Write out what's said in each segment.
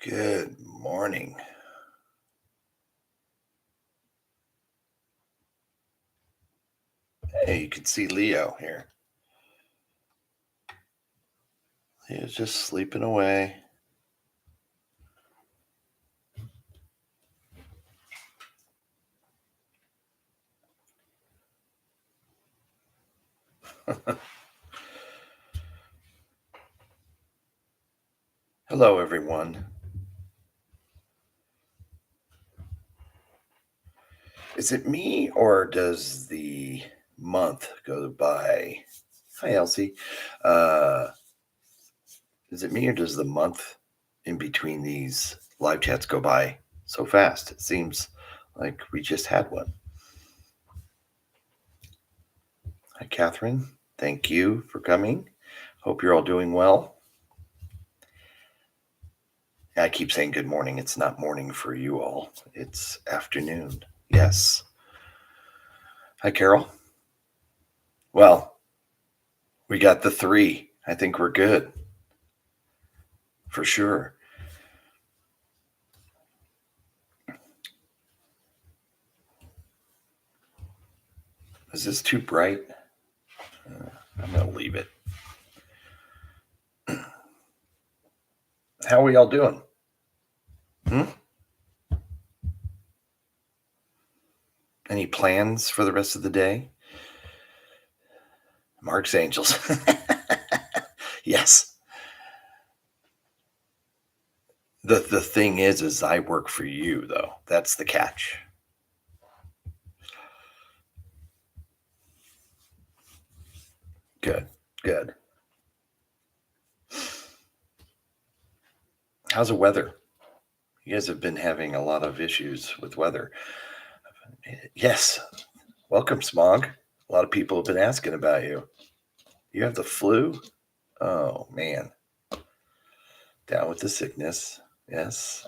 Good morning. Hey, you can see Leo here. He was just sleeping away. Hello, everyone. Is it me or does the month go by? Hi, Elsie. Uh, is it me or does the month in between these live chats go by so fast? It seems like we just had one. Hi, Catherine. Thank you for coming. Hope you're all doing well. I keep saying good morning. It's not morning for you all. It's afternoon. Yes. Hi, Carol. Well, we got the three. I think we're good for sure. Is this too bright? I'm going to leave it. How are we all doing? Any plans for the rest of the day? Mark's Angels. Yes. The thing is I work for you, though. That's the catch. Good. Good. How's the weather? You guys have been having a lot of issues with weather. Yes. Welcome, Smog. A lot of people have been asking about you. You have the flu? Oh, man. Down with the sickness. Yes.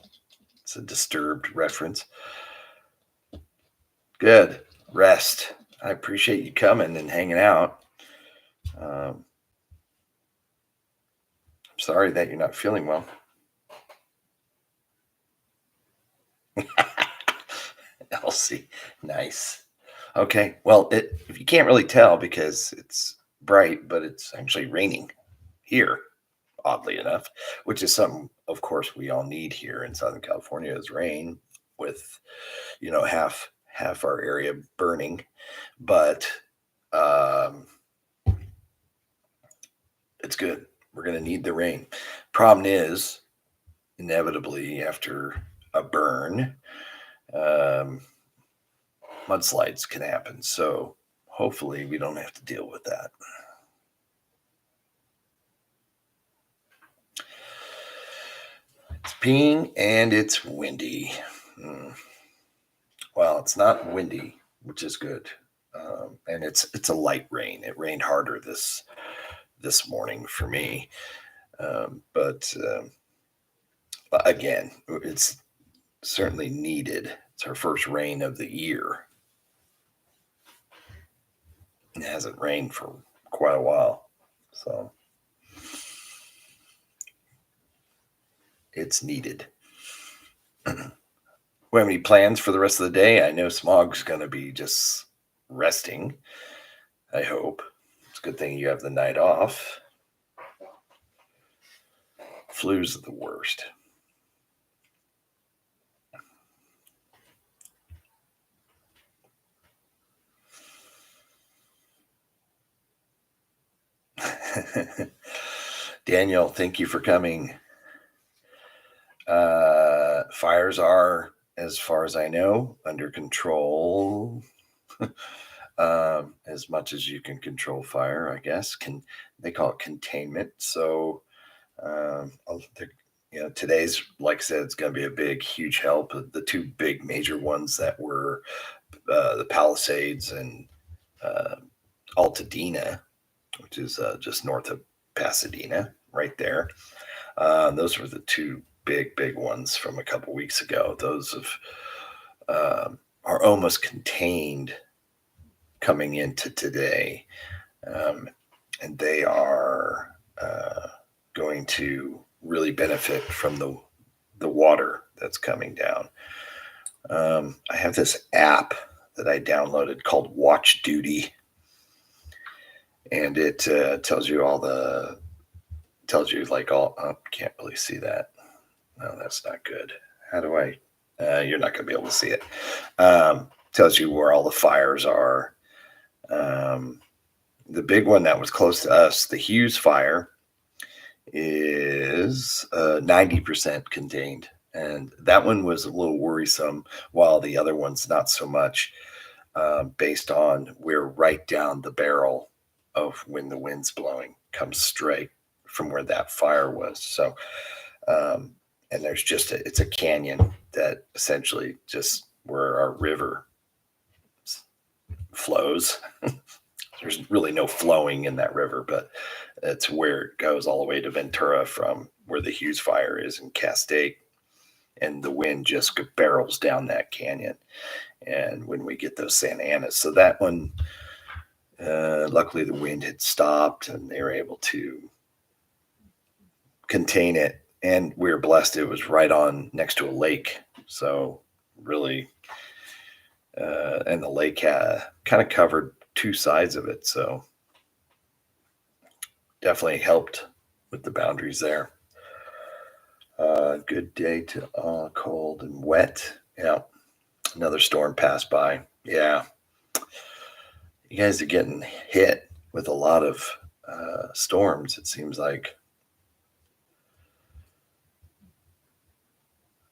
It's a disturbed reference. Good. Rest. I appreciate you coming and hanging out. I'm sorry that you're not feeling well. Elsie. Nice. Okay. Well, if you can't really tell because it's bright, but it's actually raining here, oddly enough, which is something, of course, we all need here in Southern California is rain with, half our area burning. But um, it's good. We're going to need the rain. Problem is, inevitably, after a burn, um, mudslides can happen. So hopefully, we don't have to deal with that. It's peeing and it's windy. Well, it's not windy, which is good, and it's a light rain. It rained harder this morning for me, but again, it's certainly needed. It's our first rain of the year. It hasn't rained for quite a while, so it's needed. We have any plans for the rest of the day? I know Smog's going to be just resting. I hope. It's a good thing you have the night off. Flu's the worst. Daniel, thank you for coming. Fires are, as far as I know, under control. As much as you can control fire, I guess. They call it containment? So, today's, like I said, it's going to be a big, huge help. The two big major ones that were the Palisades and Altadena, which is just north of Pasadena, right there. Those were the two big ones from a couple weeks ago. Those are almost contained coming into today, and they are going to really benefit from the water that's coming down. I have this app that I downloaded called Watch Duty, and it tells you tells you like all. Oh, can't really see that. No, that's not good. How do I? You're not going to be able to see it. Tells you where all the fires are. Um, the big one that was close to us, the Hughes fire, is 90% contained. And that one was a little worrisome, while the other one's not so much, based on we're right down the barrel of when the wind's blowing, comes straight from where that fire was. So, um, and there's just it's a canyon that essentially just where our river flows. There's really no flowing in that river, but it's where it goes all the way to Ventura from where the Hughes fire is in Castaic, and the wind just barrels down that canyon. And when we get those Santa Anas, so that one, luckily the wind had stopped and they were able to contain it. And we were blessed; it was right on next to a lake, so really, and the lake kind of covered two sides of it, so definitely helped with the boundaries there. Good day to cold and wet. Yeah, another storm passed by. Yeah, you guys are getting hit with a lot of storms, it seems like.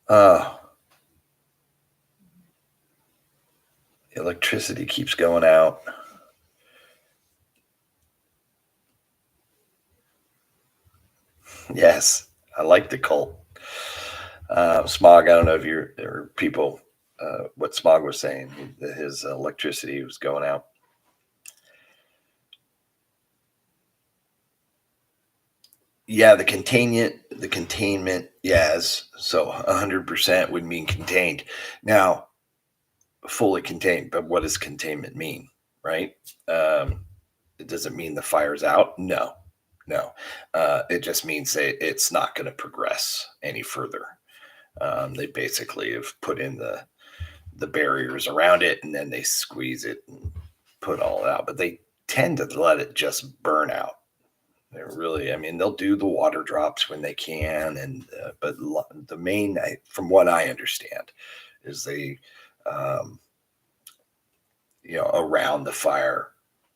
Uh, electricity keeps going out. Yes, I like the cold. Smog, I don't know if you're or people, what Smog was saying, that his electricity was going out. Yeah, the containment, yes. So 100% would mean contained. Now, fully contained, but what does containment mean, right? Um, it doesn't mean the fire's out. No, no. It just means that it's not going to progress any further. They basically have put in the barriers around it, and then they squeeze it and put all it out. But they tend to let it just burn out. They're really, I mean, they'll do the water drops when they can, and but the main, from what I understand, is they, um, around the fire,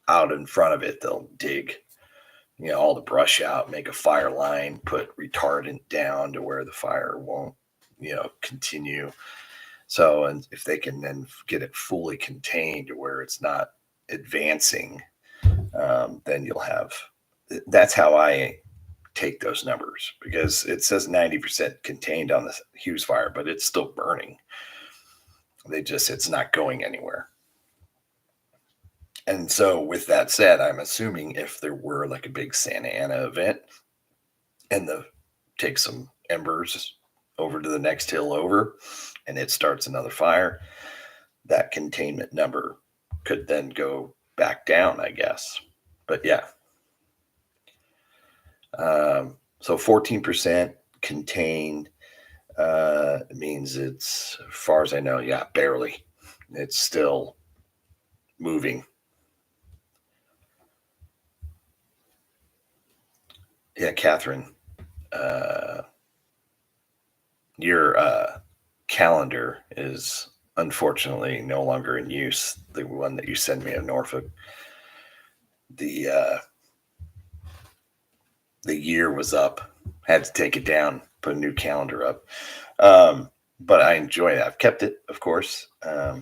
out in front of it, they'll dig, all the brush out, make a fire line, put retardant down to where the fire won't, continue. So, and if they can then get it fully contained to where it's not advancing, then you'll have. That's how I take those numbers, because it says 90% contained on the Hughes fire, but it's still burning. It's not going anywhere. And so, with that said, I'm assuming if there were like a big Santa Ana event and take some embers over to the next hill over and it starts another fire, that containment number could then go back down, I guess. But yeah, so 14% contained means it's, as far as I know, yeah, barely. It's still moving. Yeah, Catherine, uh, your calendar is unfortunately no longer in use. The one that you sent me of Norfolk, the the year was up. Had to take it down, put a new calendar up. But I enjoy it. I've kept it, of course. I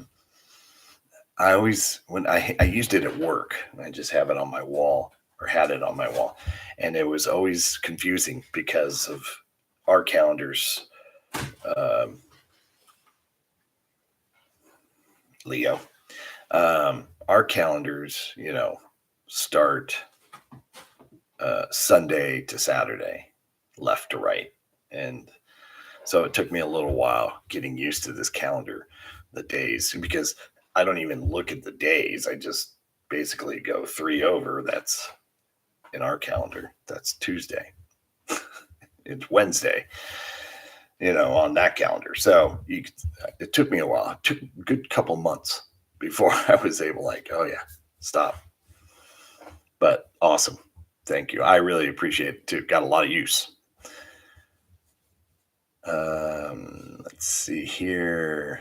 always, when I used it at work, I just have it on my wall, or had it on my wall, and it was always confusing because of our calendars. Um, Leo, our calendars, start Sunday to Saturday, left to right, and so it took me a little while getting used to this calendar, the days, because I don't even look at the days. I just basically go three over. That's in our calendar. That's Tuesday. It's Wednesday. on that calendar. So it took me a while. It took a good couple months before I was able, like, oh yeah, stop. But awesome. Thank you. I really appreciate it too. Got a lot of use. Let's see here.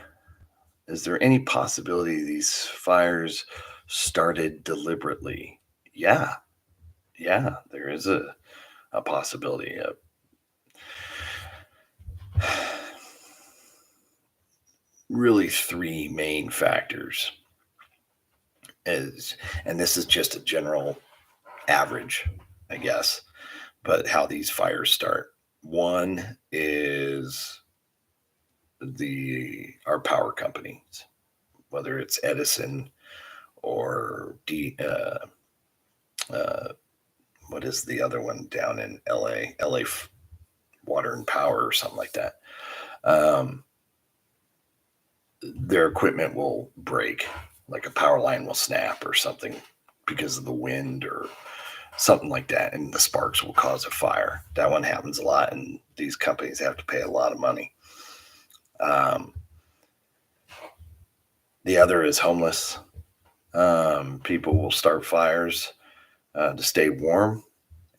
Is there any possibility these fires started deliberately? Yeah, yeah, there is a possibility. Really, three main factors is, and this is just a general average, I guess, but how these fires start. One is the our power companies, whether it's Edison or uh, what is the other one down in LA? Water and Power or something like that. Um, their equipment will break, like a power line will snap or something because of the wind or something like that, and the sparks will cause a fire. That one happens a lot, and these companies have to pay a lot of money. Um, the other is homeless. People will start fires to stay warm,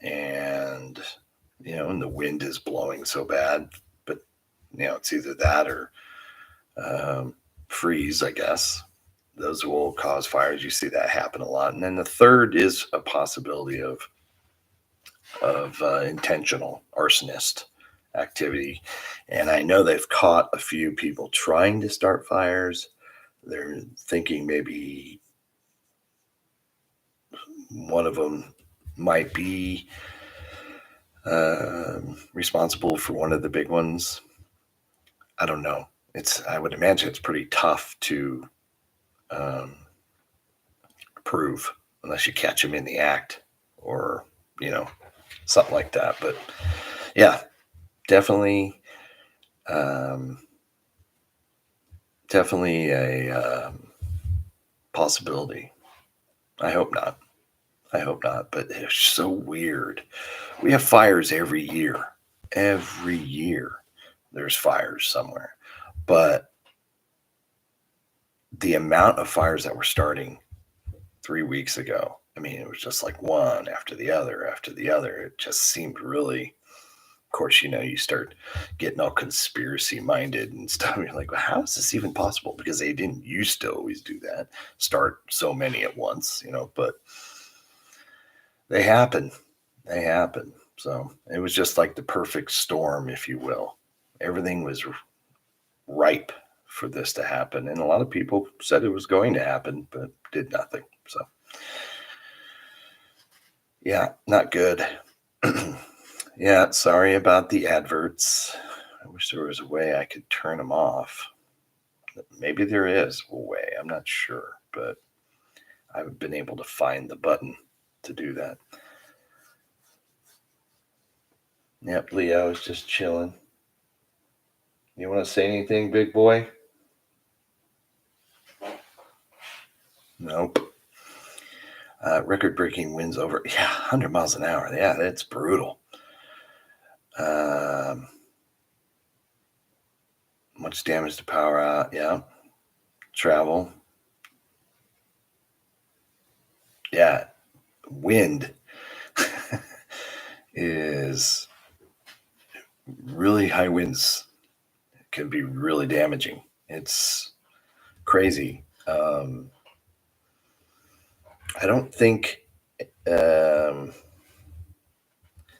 and and the wind is blowing so bad, but it's either that or um, freeze, I guess. Those will cause fires. You see that happen a lot. And then the third is a possibility of intentional arsonist activity. And I know they've caught a few people trying to start fires. They're thinking maybe one of them might be responsible for one of the big ones. I don't know. I would imagine it's pretty tough to um, prove unless you catch them in the act or you know something like that. But yeah, definitely, um, definitely a possibility. I hope not. I hope not. But it's so weird. We have fires every year. Every year, there's fires somewhere. But the amount of fires that were starting 3 weeks ago, I mean, it was just like one after the other after the other. It just seemed really, of course, you start getting all conspiracy minded and stuff. You're like, well, how is this even possible? Because they didn't used to always do that, start so many at once, but they happen. They happen. So it was just like the perfect storm, if you will. Everything was ripe for this to happen. And a lot of people said it was going to happen, but did nothing. So, yeah, not good. Yeah, sorry about the adverts. I wish there was a way I could turn them off. Maybe there is a way. I'm not sure, but I haven't been able to find the button to do that. Yep, Leo is just chilling. You want to say anything, big boy? Nope. Record-breaking winds over, 100 miles an hour. Yeah, that's brutal. Um, much damage to power out. Yeah. Travel. Yeah. Wind is really high winds can be really damaging. It's crazy. I don't think um,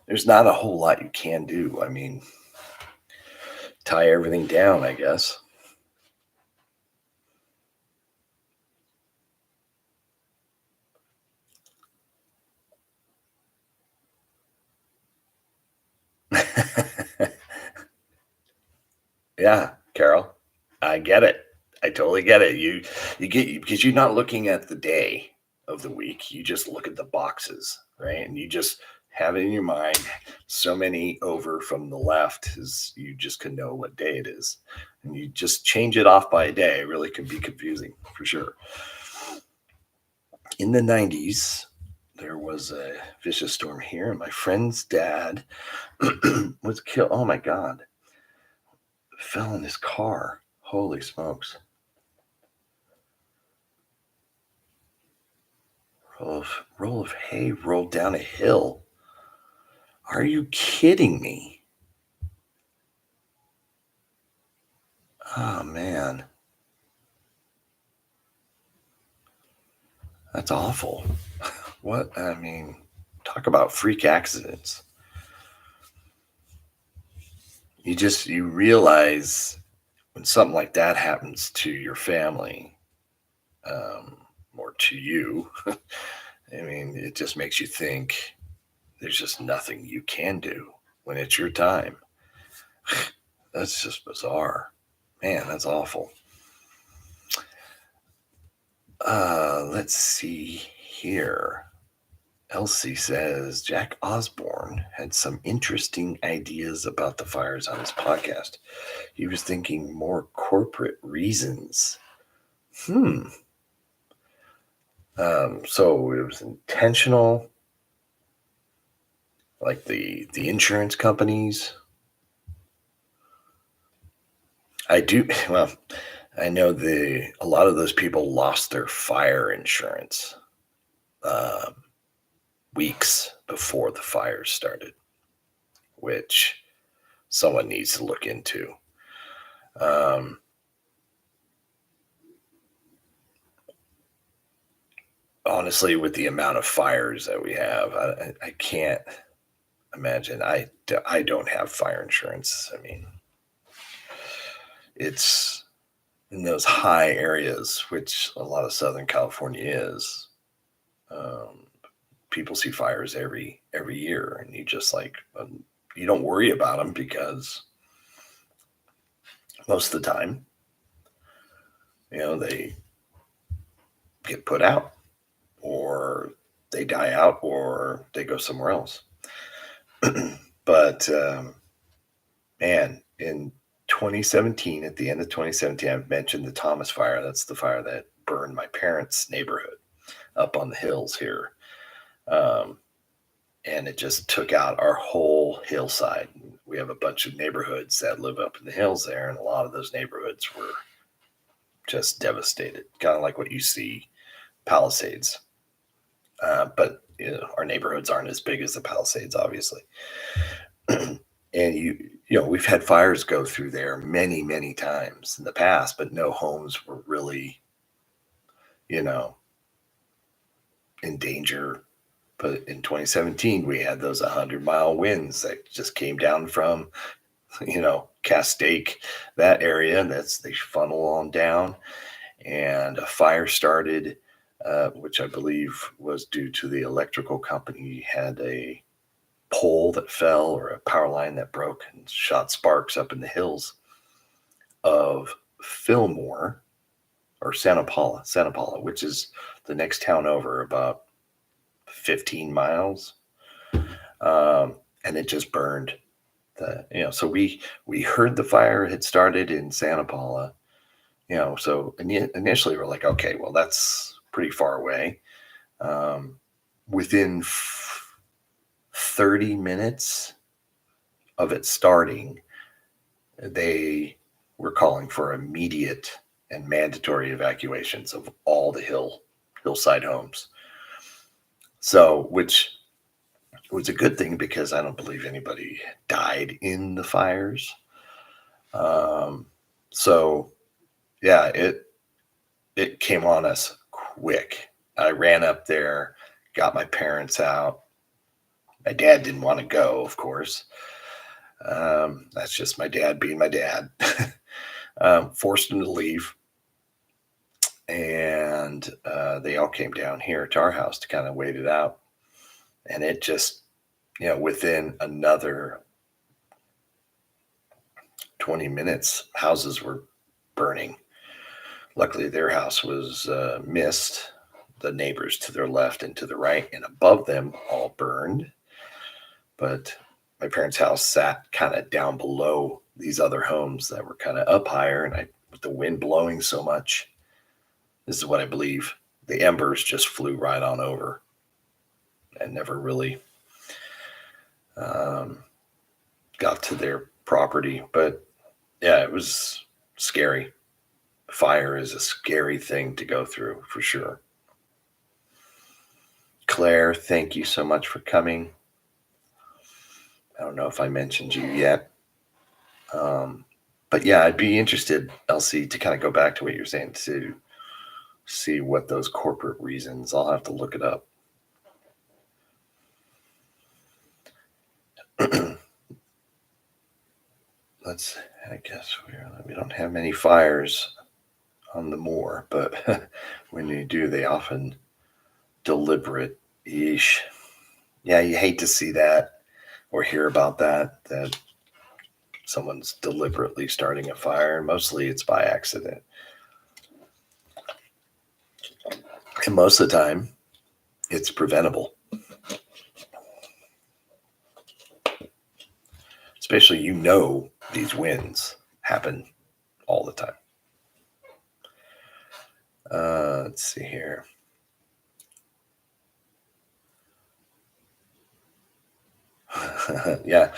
there's not a whole lot you can do. I mean, tie everything down, I guess. Yeah, Carol, I get it. I totally get it. You get because you're not looking at the day of the week. You just look at the boxes, right? And you just have it in your mind. So many over from the left is you just can know what day it is, and you just change it off by a day. It really can be confusing for sure. In the 90s, there was a vicious storm here, and my friend's dad was killed. Oh my God. fell in his car. Holy smokes. Roll of hay rolled down a hill. Are you kidding me? Oh man, that's awful. What I mean, talk about freak accidents. You realize when something like that happens to your family, um, or to you, I mean, it just makes you think there's just nothing you can do when it's your time. That's just bizarre. Man, that's awful. Let's see here. Elsie says Jack Osborne had some interesting ideas about the fires on his podcast. He was thinking more corporate reasons. Hmm. So it was intentional, like the insurance companies. I do. Well, I know a lot of those people lost their fire insurance um, weeks before the fires started, which someone needs to look into. Um, Honestly, with the amount of fires that we have, I can't imagine. I don't have fire insurance. I mean, it's in those high areas, which a lot of Southern California is. Um, People see fires every year, and you don't worry about them because most of the time, they get put out, or they die out, or they go somewhere else. But man, in 2017, at the end of 2017, I've mentioned the Thomas fire. That's the fire that burned my parents' neighborhood up on the hills here. Um, and it just took out our whole hillside. We have a bunch of neighborhoods that live up in the hills there, and a lot of those neighborhoods were just devastated, kind of like what you see Palisades. But our neighborhoods aren't as big as the Palisades, obviously. And we've had fires go through there many times in the past, but no homes were really, you know, in danger. But in 2017, we had those 100-mile winds that just came down from, Castaic, that area. They funnel on down, and a fire started, which I believe was due to the electrical company had a pole that fell or a power line that broke and shot sparks up in the hills of Fillmore or Santa Paula, which is the next town over, about 15 miles. And it just burned. So we heard the fire had started in Santa Paula. So initially we're like, okay, well, that's pretty far away. Within 30 minutes of it starting, they were calling for immediate and mandatory evacuations of all the hillside homes. So, which was a good thing because I don't believe anybody died in the fires. Um, so yeah, it came on us quick. I ran up there, got my parents out. My dad didn't want to go, of course. That's just my dad being my dad. Forced him to leave, and they all came down here to our house to kind of wait it out. And it just, within another 20 minutes, houses were burning. Luckily, their house was missed. The neighbors to their left and to the right and above them all burned. But my parents' house sat kind of down below these other homes that were kind of up higher. And with the wind blowing so much, this is what I believe, the embers just flew right on over and never really got to their property. But Yeah, it was scary. Fire is a scary thing to go through for sure. Claire, thank you so much for coming. I don't know if I mentioned you yet. Um, but yeah, I'd be interested, Elsie, to kind of go back to what you're saying to see what those corporate reasons. I'll have to look it up. Let's. I guess we don't have many fires on the moor, but when you do, they often deliberate. Yeesh. Yeah, you hate to see that or hear about that. That someone's deliberately starting a fire. Mostly, it's by accident, and most of the time, it's preventable. Especially, these winds happen all the time. Let's see here. Yeah,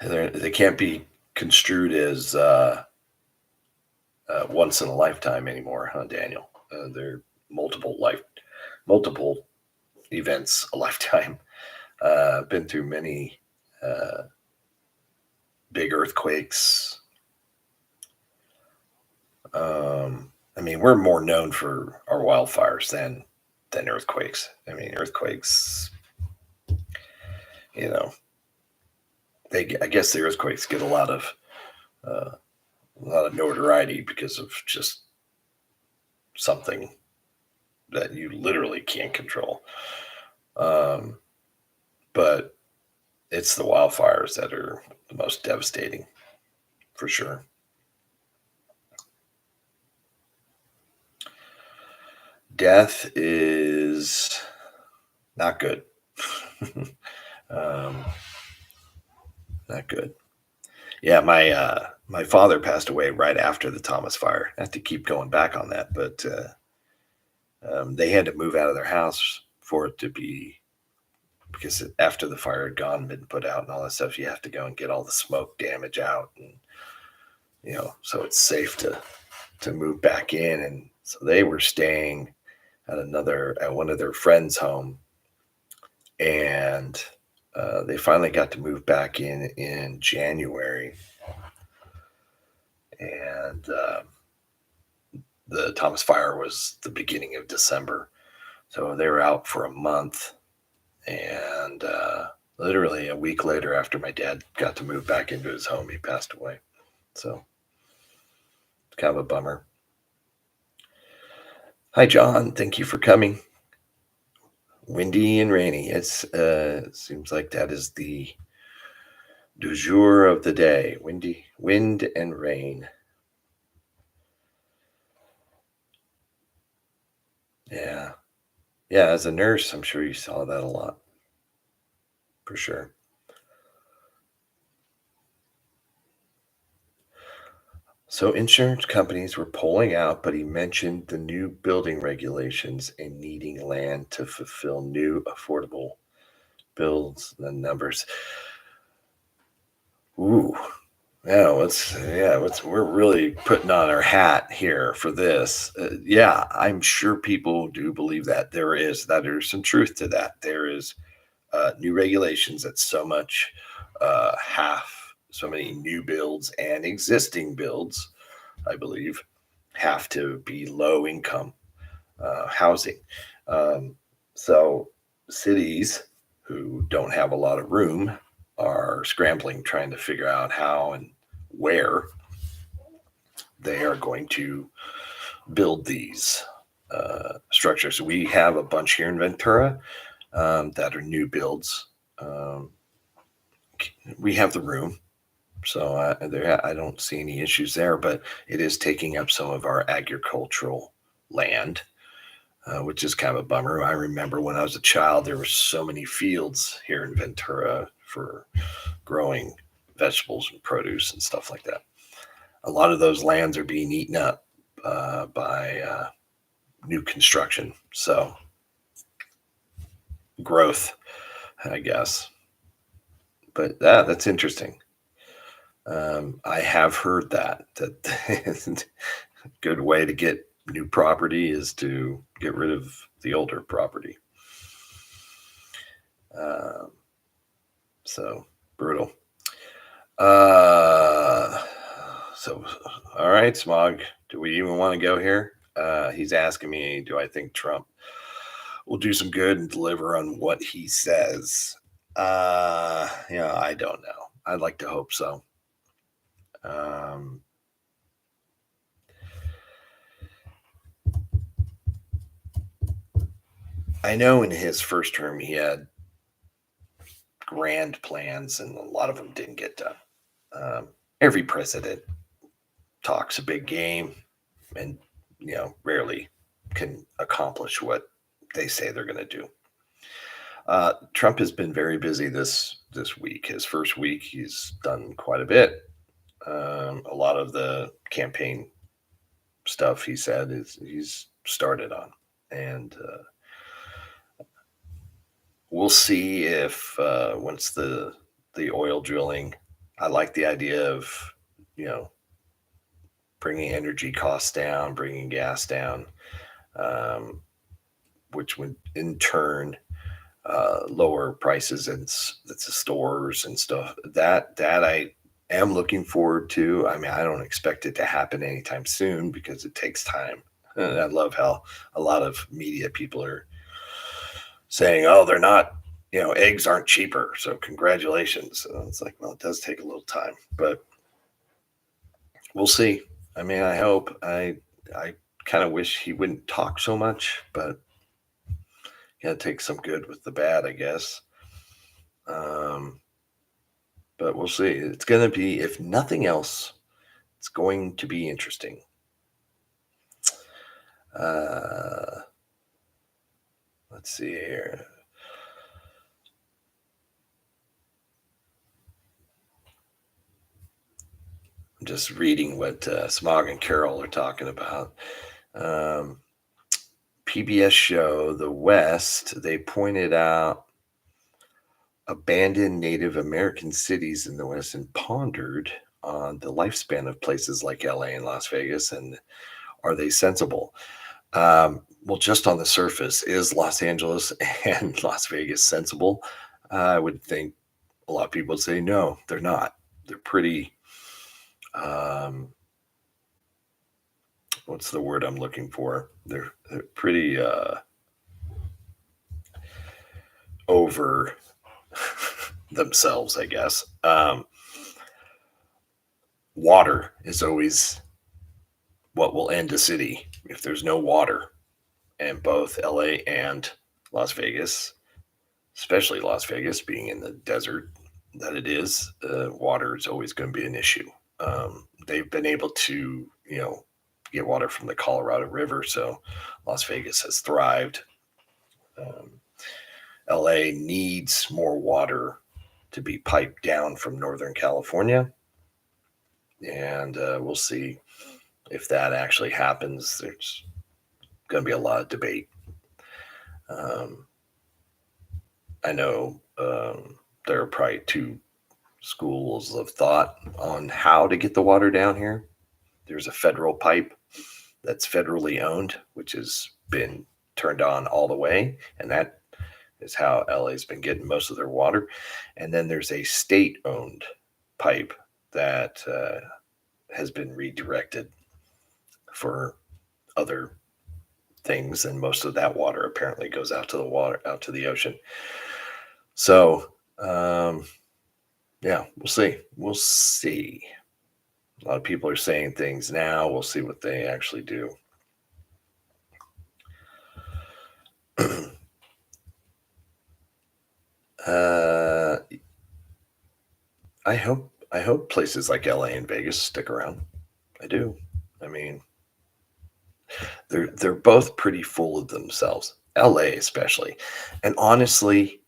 they can't be construed as once in a lifetime anymore, huh, Daniel? They're multiple multiple events a lifetime. Been through many uh, big earthquakes. I mean, we're more known for our wildfires than earthquakes. I mean, earthquakes, you know, I guess the earthquakes get uh, a lot of notoriety because of just something that you literally can't control. Um, but it's the wildfires that are the most devastating, for sure. Death is not good. um, Not good. Yeah, my father passed away right after the Thomas fire. Not to keep going back on that, but they had to move out of their house for it to be because after the fire had gone, been put out, and all that stuff, you have to go and get all the smoke damage out, and so it's safe to move back in. And so they were staying at one of their friends' home, and they finally got to move back in January, and the Thomas fire was the beginning of December, so they were out for a month, and literally a week later, after my dad got to move back into his home, he passed away. So it's kind of a bummer. Hi, John. Thank you for coming. Windy and rainy. It seems like that is the du jour of the day. Wind and rain. Yeah. Yeah, as a nurse, I'm sure you saw that a lot, for sure. So insurance companies were pulling out, but he mentioned the new building regulations and needing land to fulfill new affordable builds and numbers. Ooh. We're really putting on our hat here for this. Yeah, I'm sure people do believe that there's some truth to that. There is new regulations that so many new builds and existing builds, I believe, have to be low income housing. Um, so cities who don't have a lot of room are scrambling, trying to figure out how and where they are going to build these structures. We have a bunch here in Ventura that are new builds. Um, we have the room, so I don't see any issues there, but it is taking up some of our agricultural land, which is kind of a bummer. I remember when I was a child, there were so many fields here in Ventura for growing vegetables and produce and stuff like that. A lot of those lands are being eaten up by new construction. So growth, I guess. But that's interesting. I have heard that good way to get new property is to get rid of the older property. Um, so brutal. Uh, so all right, Smog. Do we even want to go here? He's asking me, do I think Trump will do some good and deliver on what he says? I don't know. I'd like to hope so. Um, I know in his first term he had grand plans, and a lot of them didn't get done. Every president talks a big game, and rarely can accomplish what they say they're going to do. Trump has been very busy this week. His first week, he's done quite a bit. A lot of the campaign stuff he said is he's started on, and we'll see if once the oil drilling. I like the idea of you know bringing energy costs down, bringing gas down, um, which would in turn lower prices at the stores and stuff. That I am looking forward to. I mean, I don't expect it to happen anytime soon because it takes time. And I love how a lot of media people are saying, "Oh, they're not." Eggs aren't cheaper, so congratulations. So it's like, well, it does take a little time, but we'll see. I mean, I hope. I kind of wish he wouldn't talk so much, but gotta take some good with the bad, I guess. Um, but we'll see. It's going to be, if nothing else, it's going to be interesting. Uh, let's see here. I'm just reading what Smog and Carol are talking about. Um, PBS show The West, they pointed out abandoned Native American cities in the West and pondered on the lifespan of places like LA and Las Vegas, and are they sensible? Well, just on the surface, is Los Angeles and Las Vegas sensible? I would think a lot of people would say no, they're not. They're pretty. Um, what's the word I'm looking for? They're pretty over themselves, I guess. Water is always what will end a city if there's no water, and both LA and Las Vegas, especially Las Vegas being in the desert that it is, water is always going to be an issue. They've been able to, get water from the Colorado River, so Las Vegas has thrived. Um, LA needs more water to be piped down from Northern California, and we'll see if that actually happens. There's going to be a lot of debate. Um, I know there are probably two schools of thought on how to get the water down here. There's a federal pipe that's federally owned, which has been turned on all the way, and that is how LA's been getting most of their water. And then there's a state-owned pipe that has been redirected for other things, and most of that water apparently goes out to the ocean. So, yeah, we'll see. We'll see. A lot of people are saying things now. We'll see what they actually do. uh, I hope places like LA and Vegas stick around. I do. I mean, they're both pretty full of themselves. LA especially. And honestly,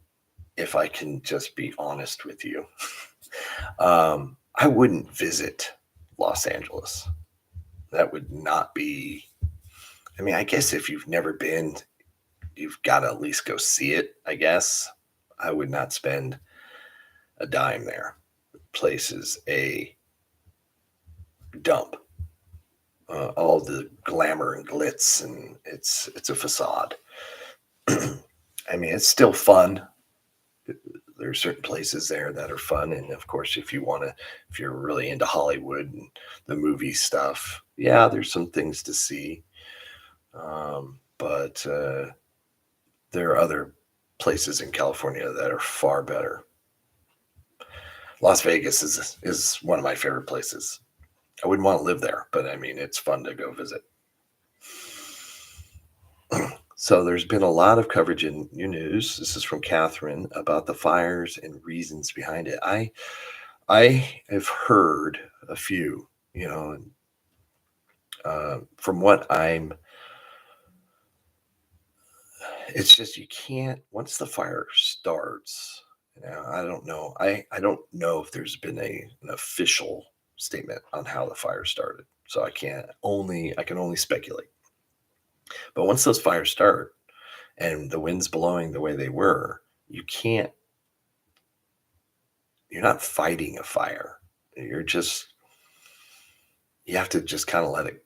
if I can just be honest with you, I wouldn't visit Los Angeles. That would not be. I mean, I guess if you've never been, you've got to at least go see it, I guess. I would not spend a dime there. The place is A dump. All the glamour and glitz, and it's a facade. I mean, it's still fun. There are certain places there that are fun, and of course, if you're really into Hollywood and the movie stuff, yeah, there's some things to see. But there are other places in California that are far better. Las Vegas is one of my favorite places. I wouldn't want to live there, but I mean, it's fun to go visit. So there's been a lot of coverage in your news. This is from Catherine about the fires and reasons behind it. I have heard a few, and from what it's just you can't once the fire starts. I don't know. I don't know if there's been an official statement on how the fire started. So I can only speculate. But once those fires start and the wind's blowing the way they were, you can't you're not fighting a fire. You're just you have to just kind of let it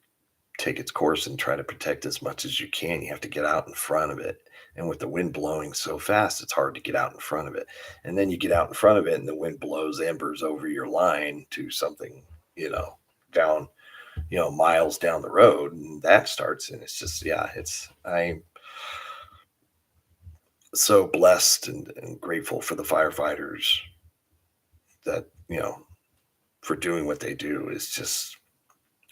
take its course and try to protect as much as you can. You have to get out in front of it. And with the wind blowing so fast, it's hard to get out in front of it. And then you get out in front of it and the wind blows embers over your line to something, you know, down, miles down the road. And that starts. And it's just, yeah, I'm so blessed and grateful for the firefighters that, for doing what they do is just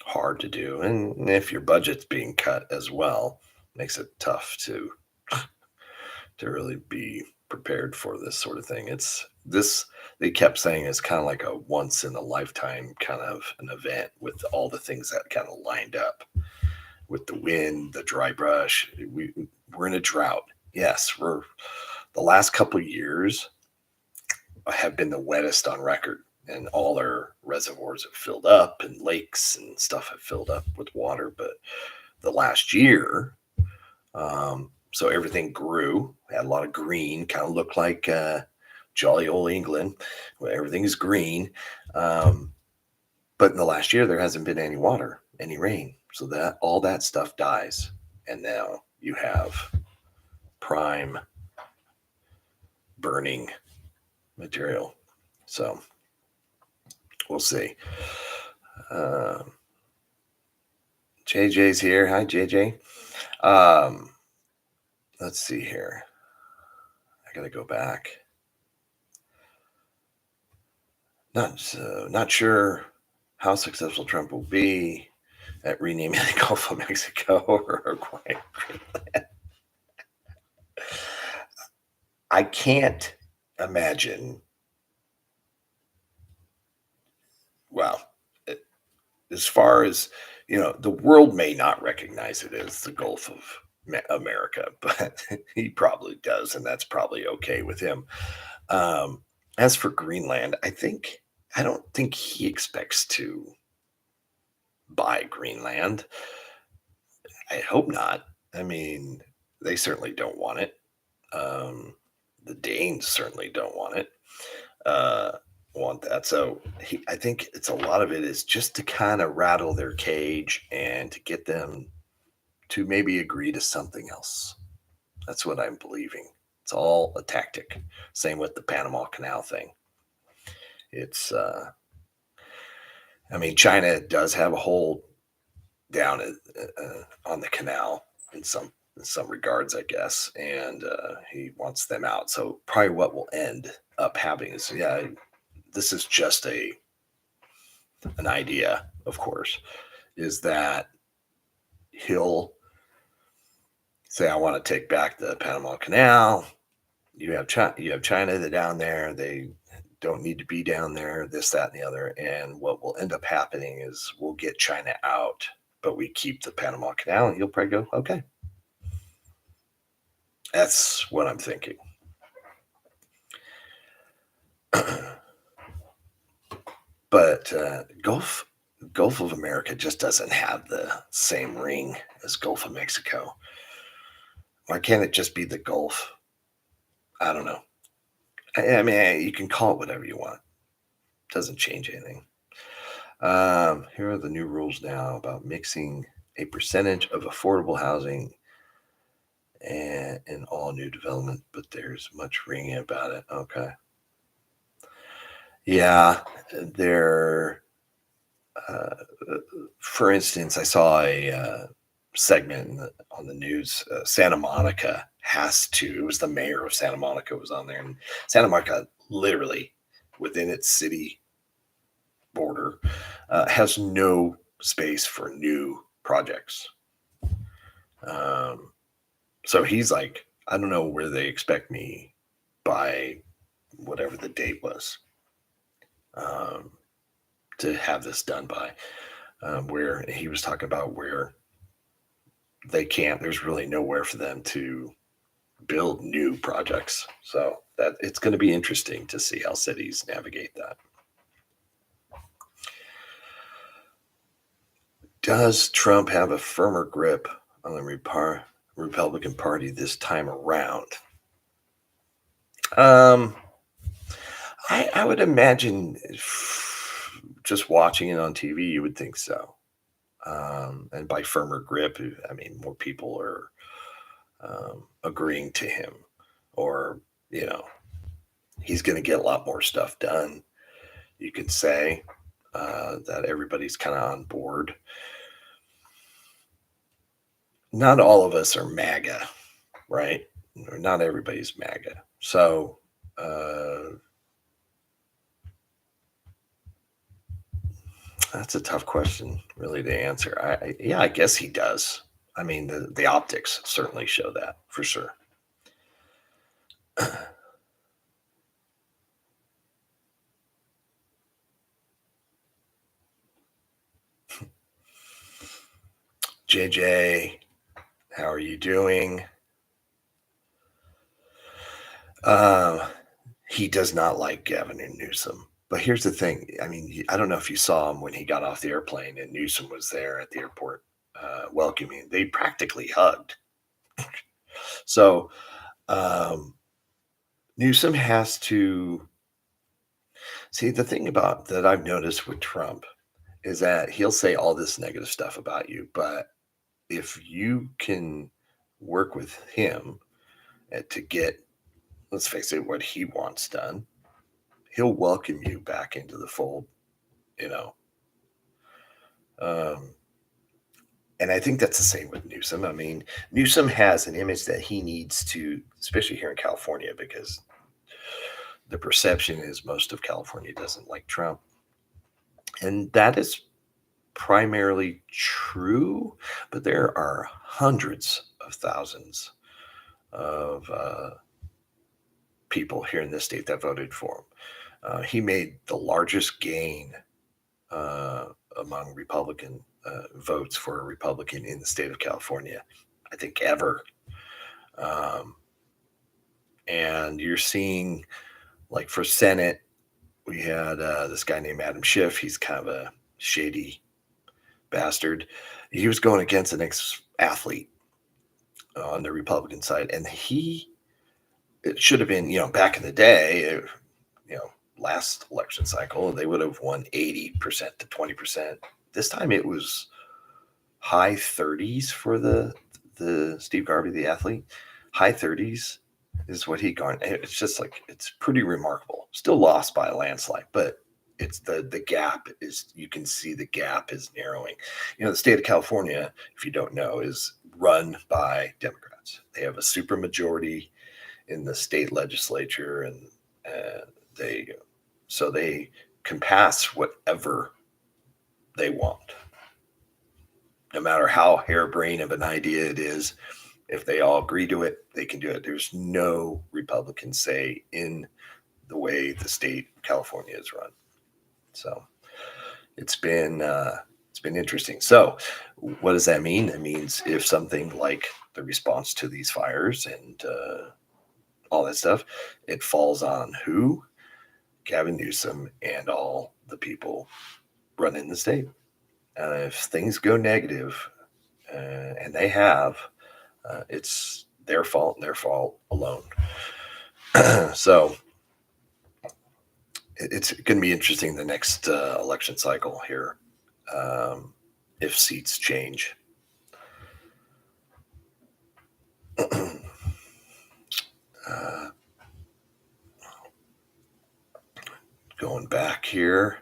hard to do. And if your budget's being cut as well, makes it tough to really be prepared for this sort of thing. It's this they kept saying is kind of like a once in a lifetime kind of an event with all the things that kind of lined up with the wind, the dry brush. We're in a drought. Yes, we're the last couple years have been the wettest on record, and all our reservoirs have filled up and lakes and stuff have filled up with water. But the last year, so everything grew, had a lot of green, kind of looked like jolly old England, where everything is green. Um, but in the last year, there hasn't been any water, any rain. So that all that stuff dies. And now you have prime burning material. So we'll see. Uh, JJ's here. Hi, JJ. Um, let's see here. I got to go back. Not sure how successful Trump will be at renaming the Gulf of Mexico or acquiring Greenland. I can't imagine. Well, as far as the world may not recognize it as the Gulf of America, but he probably does, and that's probably okay with him. As for Greenland, I don't think he expects to buy Greenland. I hope not. I mean, they certainly don't want it. Um, the Danes certainly don't want it. Uh, want that. So I think it's a lot of it is just to kind of rattle their cage and to get them to maybe agree to something else. That's what I'm believing. It's all a tactic. Same with the Panama Canal thing. It's, I mean, China does have a hold down on the canal in some regards, I guess, and he wants them out. So probably what will end up happening is, yeah, this is just an idea, of course, is that he'll say, "I want to take back the Panama Canal." You have China that down there. They don't need to be down there. This, that, and the other. And what will end up happening is we'll get China out, but we keep the Panama Canal. And you'll probably go, "Okay." That's what I'm thinking. But Gulf of America just doesn't have the same ring as Gulf of Mexico. Why can't it just be the Gulf? I don't know. I mean, you can call it whatever you want. Doesn't change anything. Here are the new rules now about mixing a percentage of affordable housing and in all new development, but there's much ringing about it. Okay. Yeah, there. Uh, for instance, I saw a segment on the news. Santa Monica has to. It was the mayor of Santa Monica was on there, and Santa Monica literally within its city border has no space for new projects. Um, so he's like, I don't know where they expect me by whatever the date was um, to have this done by. Where he was talking about where they can't. There's really nowhere for them to build new projects. So that it's going to be interesting to see how cities navigate that. Does Trump have a firmer grip on the Republican Party this time around? Um, I would imagine just watching it on TV, you would think so. And by firmer grip, I mean more people are agreeing to him, or you know, he's going to get a lot more stuff done. You could say that everybody's kind of on board. Not all of us are MAGA, right? Not everybody's MAGA. So uh, that's a tough question, really, to answer. Yeah, I guess he does. I mean, the optics certainly show that for sure. JJ, how are you doing? Uh, he does not like Gavin Newsom. But here's the thing. I mean, I don't know if you saw him when he got off the airplane and Newsom was there at the airport welcoming. They practically hugged. So um, Newsom has to see the thing about that I've noticed with Trump is that he'll say all this negative stuff about you, but if you can work with him to get, let's face it, what he wants done, he'll welcome you back into the fold, you know. Um, and I think that's the same with Newsom. I mean, Newsom has an image that he needs to, especially here in California, because the perception is most of California doesn't like Trump. And that is primarily true, but there are hundreds of thousands of people here in this state that voted for him. He made the largest gain uh, among Republican votes for a Republican in the state of California, I think, ever. Um, and you're seeing, like, for Senate, we had this guy named Adam Schiff. He's kind of a shady bastard. He was going against an ex athlete on the Republican side, and it should have been, back in the day, last election cycle, they would have won 80% to 20%. This time it was high 30s for the Steve Garvey, the athlete. High 30s is what he garnered. It's just like, it's pretty remarkable. Still lost by a landslide, but it's the gap is, you can see the gap is narrowing. The state of California, if you don't know, is run by Democrats. They have a super majority in the state legislature, and they can pass whatever they want, no matter how harebrained of an idea it is. If they all agree to it, they can do it. There's no Republican say in the way the state of California is run. So it's been interesting. So what does that mean? It means if something like the response to these fires and all that stuff, it falls on who? Gavin Newsom and all the people running the state. If things go negative, and they have, it's their fault and their fault alone. So It's going to be interesting the next election cycle here, um, if seats change. uh, Going back here.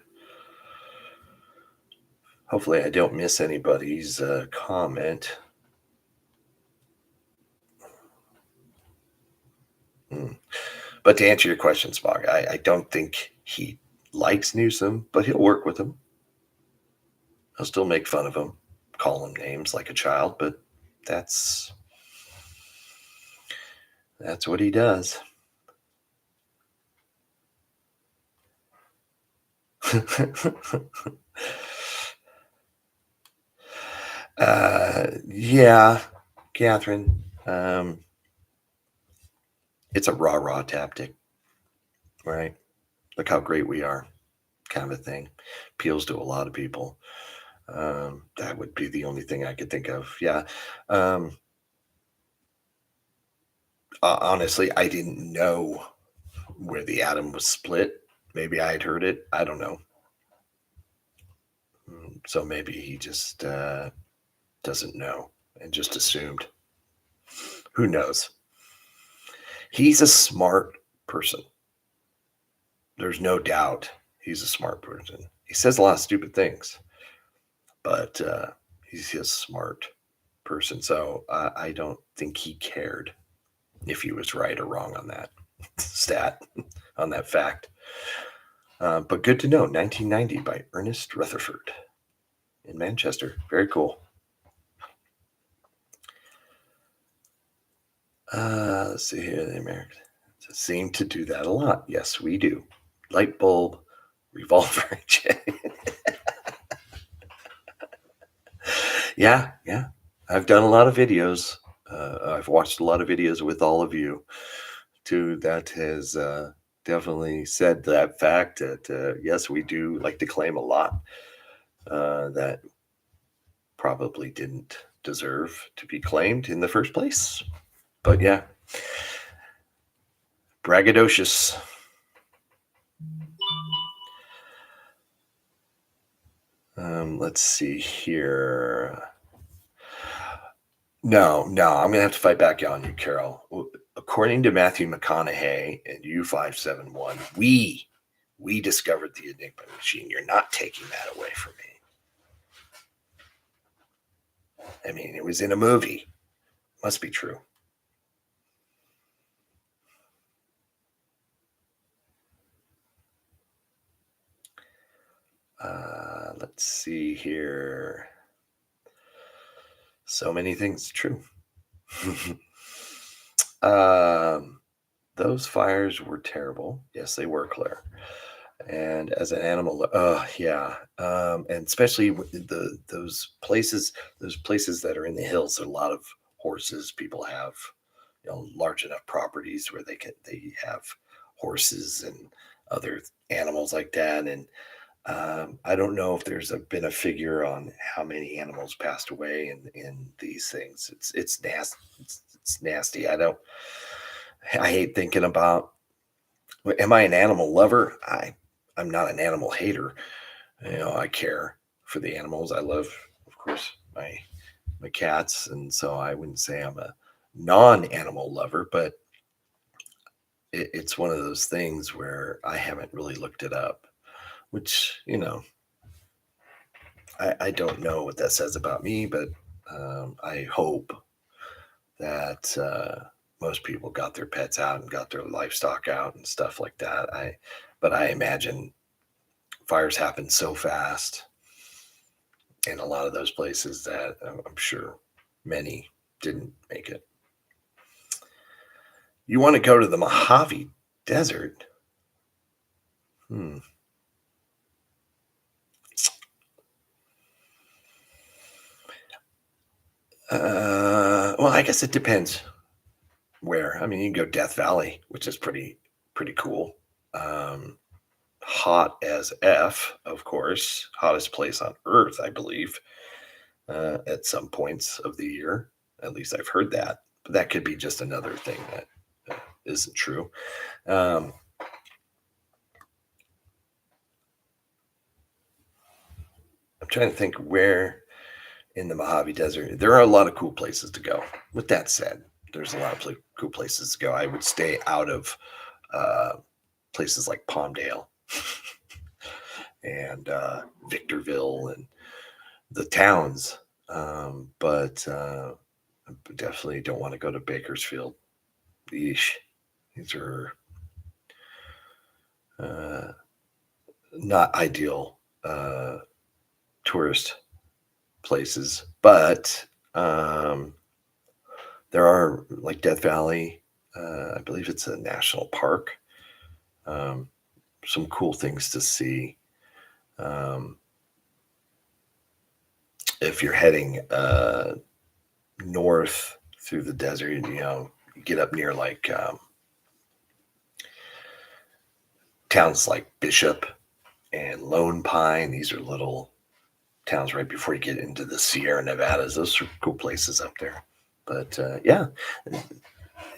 Hopefully, I don't miss anybody's comment. Hmm. But to answer your question, Spock, I don't think he likes Newsom, but he'll work with him. He'll still make fun of him, call him names like a child, but that's that's what he does. Yeah, Catherine. It's a rah rah tactic, right? Look how great we are, kind of a thing. Appeals to a lot of people. That would be the only thing I could think of. Yeah. Um, Honestly, I didn't know where the atom was split. Maybe I had heard it. I don't know. So maybe he just doesn't know and just assumed. Who knows? He's a smart person. There's no doubt he's a smart person. He says a lot of stupid things, but he's a smart person. So I don't think he cared if he was right or wrong on that stat, on that fact. But good to know. 1990 by Ernest Rutherford in Manchester. Very cool. Let's see here. The Americans seem to do that a lot. Yes, we do. Light bulb, revolver. Yeah, yeah. I've done a lot of videos. I've watched a lot of videos with all of you too. That has definitely said that fact that yes, we do like to claim a lot that probably didn't deserve to be claimed in the first place. But yeah, braggadocious. Let's see here. No, no, I'm gonna have to fight back on you, Carol. According to Matthew McConaughey and U571, we discovered the Enigma machine. You're not taking that away from me. I mean, it was in a movie. Must be true. Let's see here. So many things true. um, those fires were terrible. Yes, they were, Claire. And as an animal, yeah, and especially those places that are in the hills. A lot of horses. People have, large enough properties where they have horses and other animals like that. And I don't know if been a figure on how many animals passed away in these things. It's nasty. It's nasty. I hate thinking about. Am I an animal lover? I'm not an animal hater. I care for the animals. I love, of course, my cats, and so I wouldn't say I'm a non-animal lover, but it's one of those things where I haven't really looked it up, which I don't know what that says about me, but I hope that most people got their pets out and got their livestock out and stuff like that. But I imagine fires happen so fast in a lot of those places that I'm sure many didn't make it. You want to go to the Mojave Desert? Hmm. Well, I guess it depends where. I mean, you can go Death Valley, which is pretty cool. Um, Hot as F, of course, hottest place on Earth, I believe, at some points of the year. At least I've heard that. But that could be just another thing that isn't true. Um, I'm trying to think where in the Mojave Desert. There are a lot of cool places to go. With that said, there's a lot of cool places to go. I would stay out of uh, places like Palmdale and Victorville and the towns, but definitely don't want to go to Bakersfield. Yeesh. These are uh, not ideal tourist places, but um, there are like Death Valley. I believe it's a national park. Um, some cool things to see. Um, if you're heading north through the desert, you get up near like towns like Bishop and Lone Pine. These are little towns right before you get into the Sierra Nevadas. Those are cool places up there. But yeah,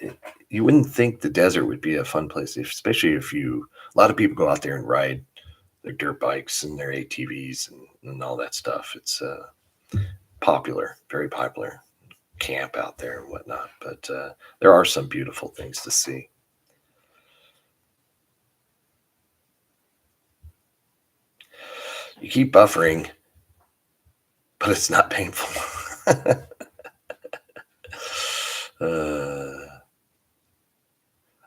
it, you wouldn't think the desert would be a fun place, especially if you. A lot of people go out there and ride their dirt bikes and their ATVs and all that stuff. It's popular, very popular. Camp out there and whatnot. But there are some beautiful things to see. You keep buffering, but it's not painful. uh,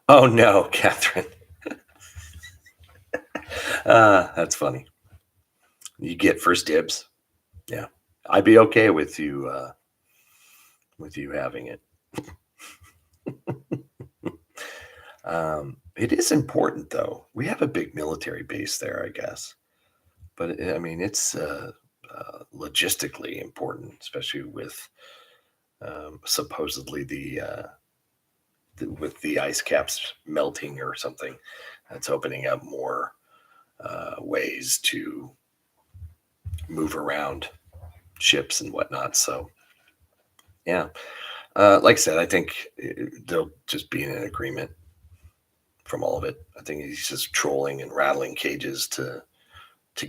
oh no, Catherine. That's funny. You get first dibs. Yeah, I'd be okay with you having it. It is important though. We have a big military base there, I guess. But I mean, it's logistically important, especially with supposedly with the ice caps melting or something. That's opening up more ways to move around ships and whatnot. So yeah, like I said, I think they'll just be in an agreement from all of it. I think he's just trolling and rattling cages to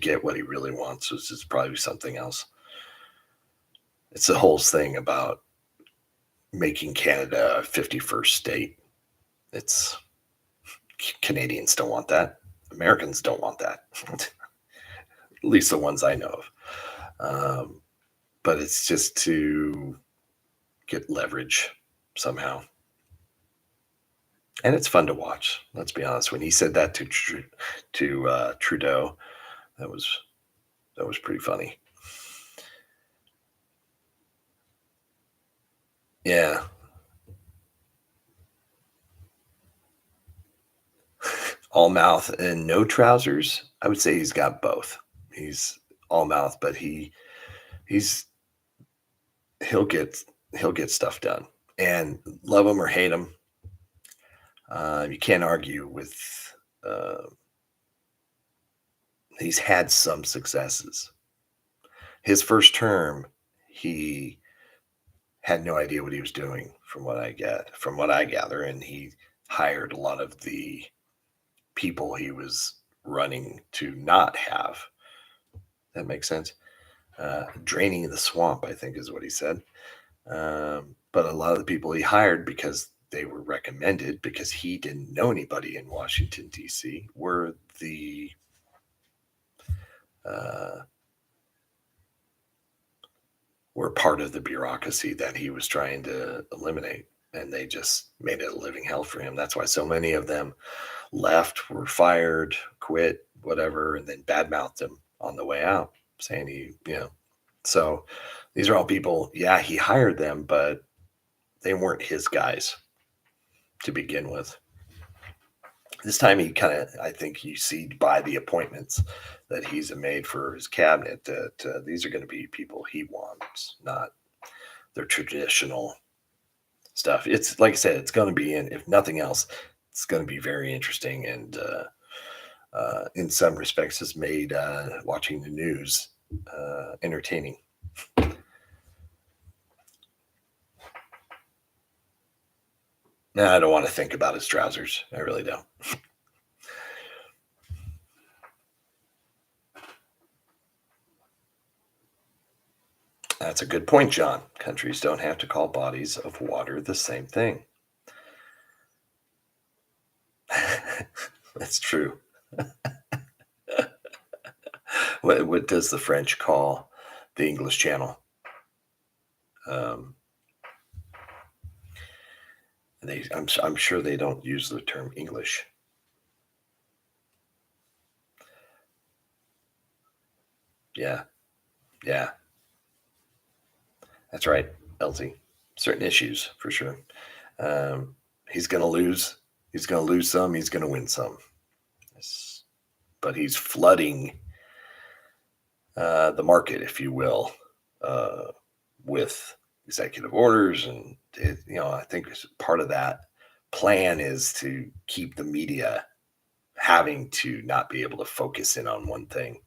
get what he really wants, which is probably something else. It's the whole thing about making Canada a 51st state. It's Canadians don't want that. Americans don't want that. At least the ones I know of. Um, but it's just to get leverage somehow. And it's fun to watch. Let's be honest. When he said that to Trudeau, that was that was pretty funny. Yeah, all mouth and no trousers. I would say he's got both. He's all mouth, but he's he'll get he'll get stuff done. And love him or hate him, you can't argue with. Uh, he's had some successes. His first term, he had no idea what he was doing, from what I gather, and he hired a lot of the people he was running to not have. That makes sense. Draining the swamp, I think, is what he said. But a lot of the people he hired because they were recommended because he didn't know anybody in Washington D.C. Uh, were part of the bureaucracy that he was trying to eliminate, and they just made it a living hell for him. That's why so many of them left, were fired, quit, whatever, and then badmouthed him on the way out, saying So these are all people. Yeah, he hired them, but they weren't his guys to begin with. This time he kind of, I think you see by the appointments that he's made for his cabinet that these are going to be people he wants, not their traditional stuff. It's like I said, it's going to be if nothing else, it's going to be very interesting and in some respects has made watching the news entertaining. No, I don't want to think about his trousers. I really don't. That's a good point, John. Countries don't have to call bodies of water the same thing. That's true. What does the French call the English Channel? Um, I'm sure they don't use the term English. Yeah, yeah, that's right, Elsie. Certain issues for sure. Um, he's going to lose. He's going to lose some. He's going to win some. It's- but he's flooding the market, if you will, uh, with executive orders, and I think part of that plan is to keep the media having to not be able to focus in on one thing.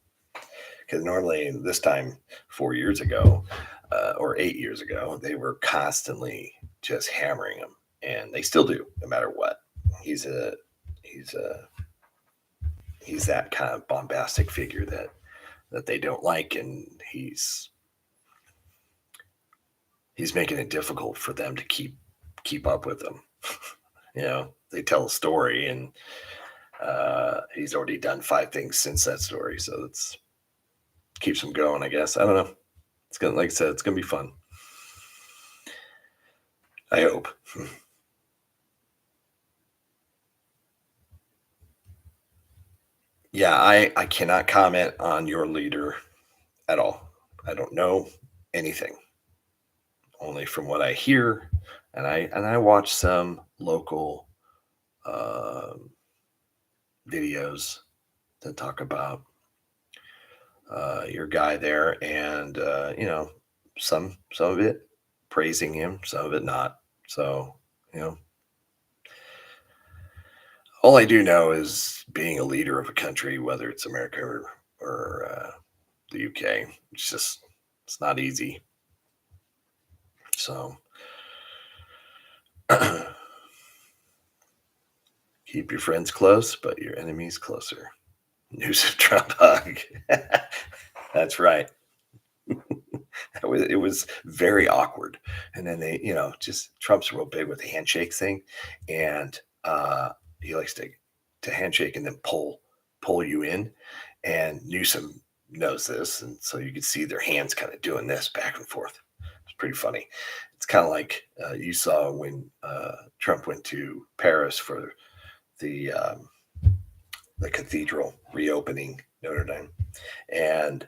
Because normally this time 4 years ago or 8 years ago, they were constantly just hammering him, and they still do, no matter what. He's a he's a he's that kind of bombastic figure that they don't like, and he's making it difficult for them to keep up with him. They tell a story, and he's already done five things since that story, so it's keeps him going. I guess I don't know. It's gonna, like I said, it's gonna be fun. I hope. Yeah, I cannot comment on your leader at all. I don't know anything, only from what I hear, and I watch some local um videos that talk about your guy there, and some of it praising him, some of it not. So you know, all I do know is being a leader of a country, whether it's America or the UK, it's not easy. So keep your friends close, but your enemies closer. News of Trump hug. That's right. It was very awkward. And then just Trump's real big with the handshake thing, and he likes to handshake and then pull you in. And Newsom knows this, and so you could see their hands kind of doing this back and forth. It's pretty funny. It's kind of like you saw when Trump went to Paris for the um, the cathedral reopening, Notre Dame, and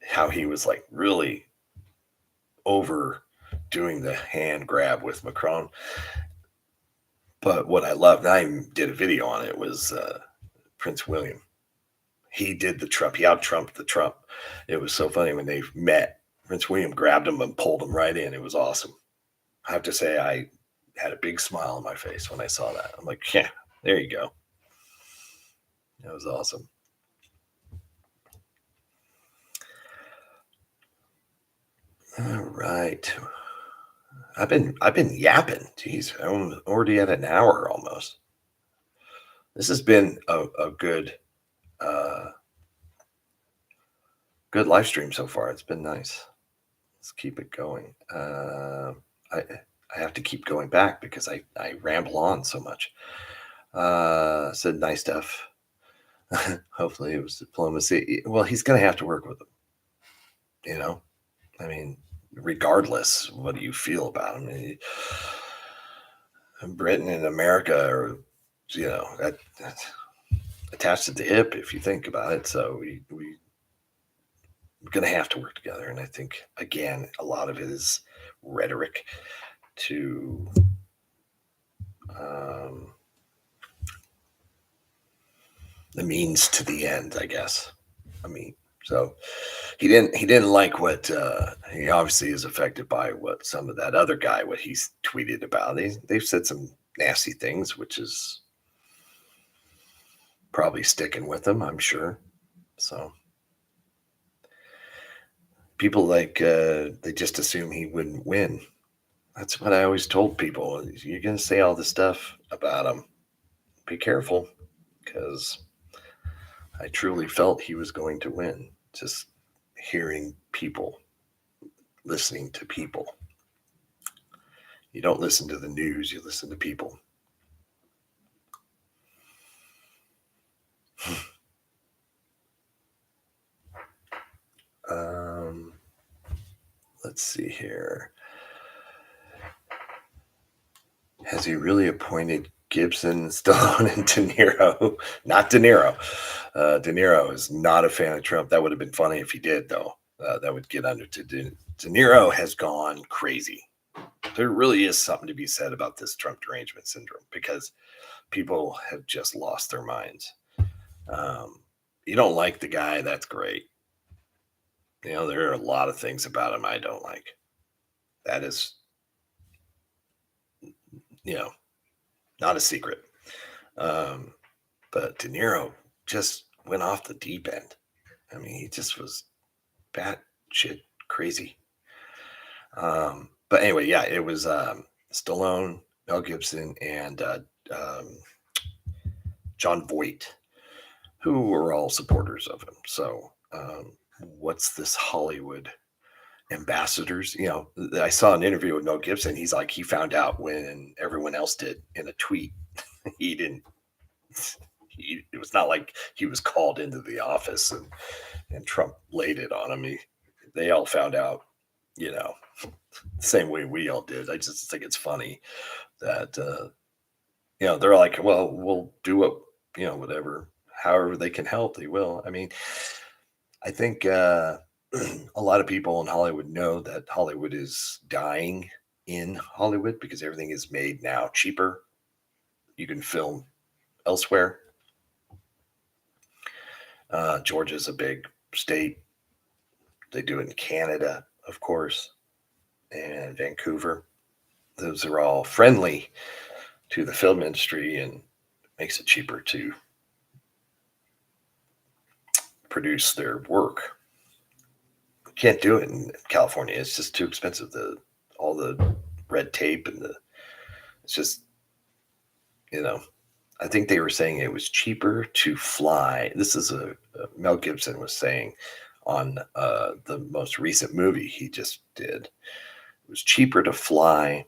how he was like really over doing the hand grab with Macron. But what I loved, and I even did a video on it, was Prince William. He did the Trump. He out Trumped the Trump. It was so funny when they met. Prince William grabbed him and pulled him right in. It was awesome. I have to say, I had a big smile on my face when I saw that. I'm like, yeah, there you go. That was awesome. All right. I've been yapping. Jeez, I'm already at an hour almost. This has been a uh, good live stream so far. It's been nice. Let's keep it going. I have to keep going back because I ramble on so much. Said nice stuff. Hopefully it was diplomacy. Well, he's going to have to work with them. You know, I mean, regardless, what do you feel about him? Britain and America are, that's attached at the hip if you think about it. So we're going to have to work together. And I think, again, a lot of it is rhetoric to um, the means to the end, I guess. I mean, so he didn't like what he obviously is affected by what some of that other guy what he's tweeted about. They've said some nasty things, which is probably sticking with them, I'm sure. So people they just assume he wouldn't win. That's what I always told people. You're gonna say all this stuff about him. Be careful, because I truly felt he was going to win. Just hearing people listening to people. You don't listen to the news, you listen to people. Um, let's see here. Has he really appointed Gibson, Stallone, and De Niro? Not De Niro. De Niro is not a fan of Trump. That would have been funny if he did, though. That would get under to De Niro has gone crazy. There really is something to be said about this Trump derangement syndrome because people have just lost their minds. Um, you don't like the guy, that's great. There are a lot of things about him I don't like. That is, you know, not a secret. Um, but De Niro just went off the deep end. I mean, he just was bat shit crazy. But anyway, yeah, it was Stallone, Mel Gibson, and John Voight, who were all supporters of him. So, what's this Hollywood ambassadors? I saw an interview with Mel Gibson. He's like, he found out when everyone else did in a tweet. He didn't. It was not like he was called into the office and Trump laid it on him. They all found out, you know, the same way we all did. I just think it's funny that they're like, well, we'll do whatever, however they can help, they will. I mean, I think a lot of people in Hollywood know that Hollywood is dying in Hollywood because everything is made now cheaper. You can film elsewhere. Georgia's a big state. They do it in Canada, of course, and Vancouver. Those are all friendly to the film industry and makes it cheaper to produce their work. You can't do it in California. It's just too expensive. All the red tape and it's just, I think they were saying it was cheaper to fly. This is Mel Gibson was saying on the most recent movie he just did. It was cheaper to fly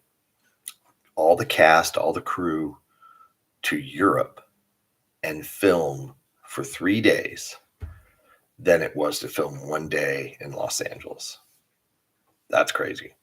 all the cast, all the crew to Europe and film for 3 days than it was to film 1 day in Los Angeles. That's crazy.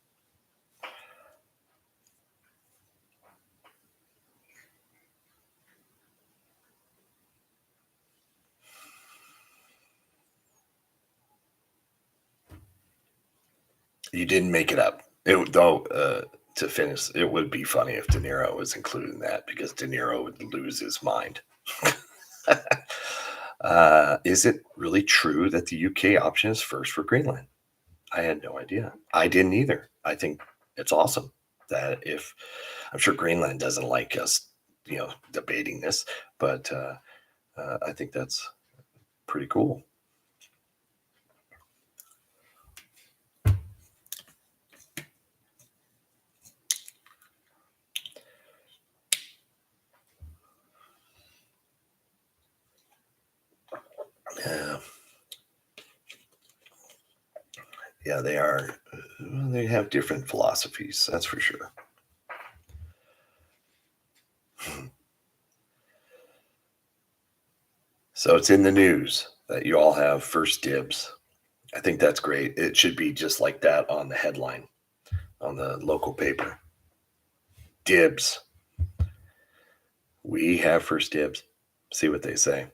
You didn't make it up. To finish, it would be funny if De Niro was included in that because De Niro would lose his mind. Is it really true that the UK option is first for Greenland? I had no idea. I didn't either. I think it's awesome that if I'm sure Greenland doesn't like us, debating this, but I think that's pretty cool. Yeah. Yeah, they are. They have different philosophies, that's for sure. So it's in the news that you all have first dibs. I think that's great. It should be just like that on the headline on the local paper. Dibs. We have first dibs. See what they say.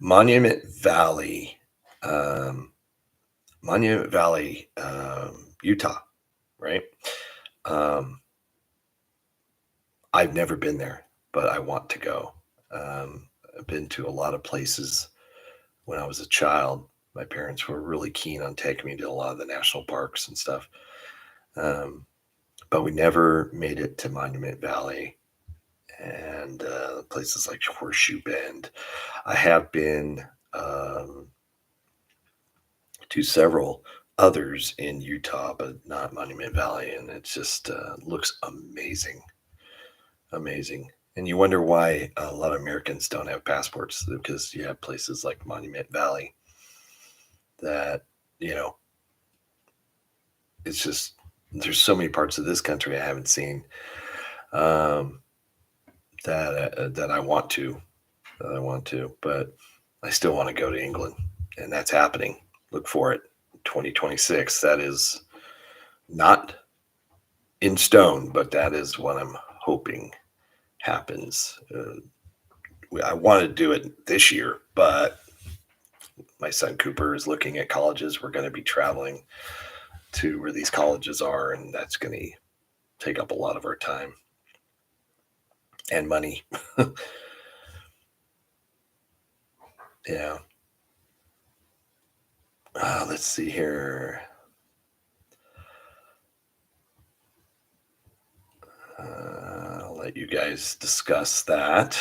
Monument Valley, um, Utah, right? Um, I've never been there, but I want to go. I've been to a lot of places when I was a child. My parents were really keen on taking me to a lot of the national parks and stuff. But we never made it to Monument Valley and places like Horseshoe Bend. I have been to several others in Utah, but not Monument Valley, and it just looks amazing, amazing. And you wonder why a lot of Americans don't have passports because you have places like Monument Valley that you know it's just there's so many parts of this country I haven't seen, um, that I want to, but I still want to go to England, and that's happening. Look for it, 2026. That is not in stone, but that is what I'm hoping happens. I want to do it this year, but my son Cooper is looking at colleges. We're going to be traveling to where these colleges are, and that's going to take up a lot of our time and money. Yeah. Let's see here. I'll let you guys discuss that.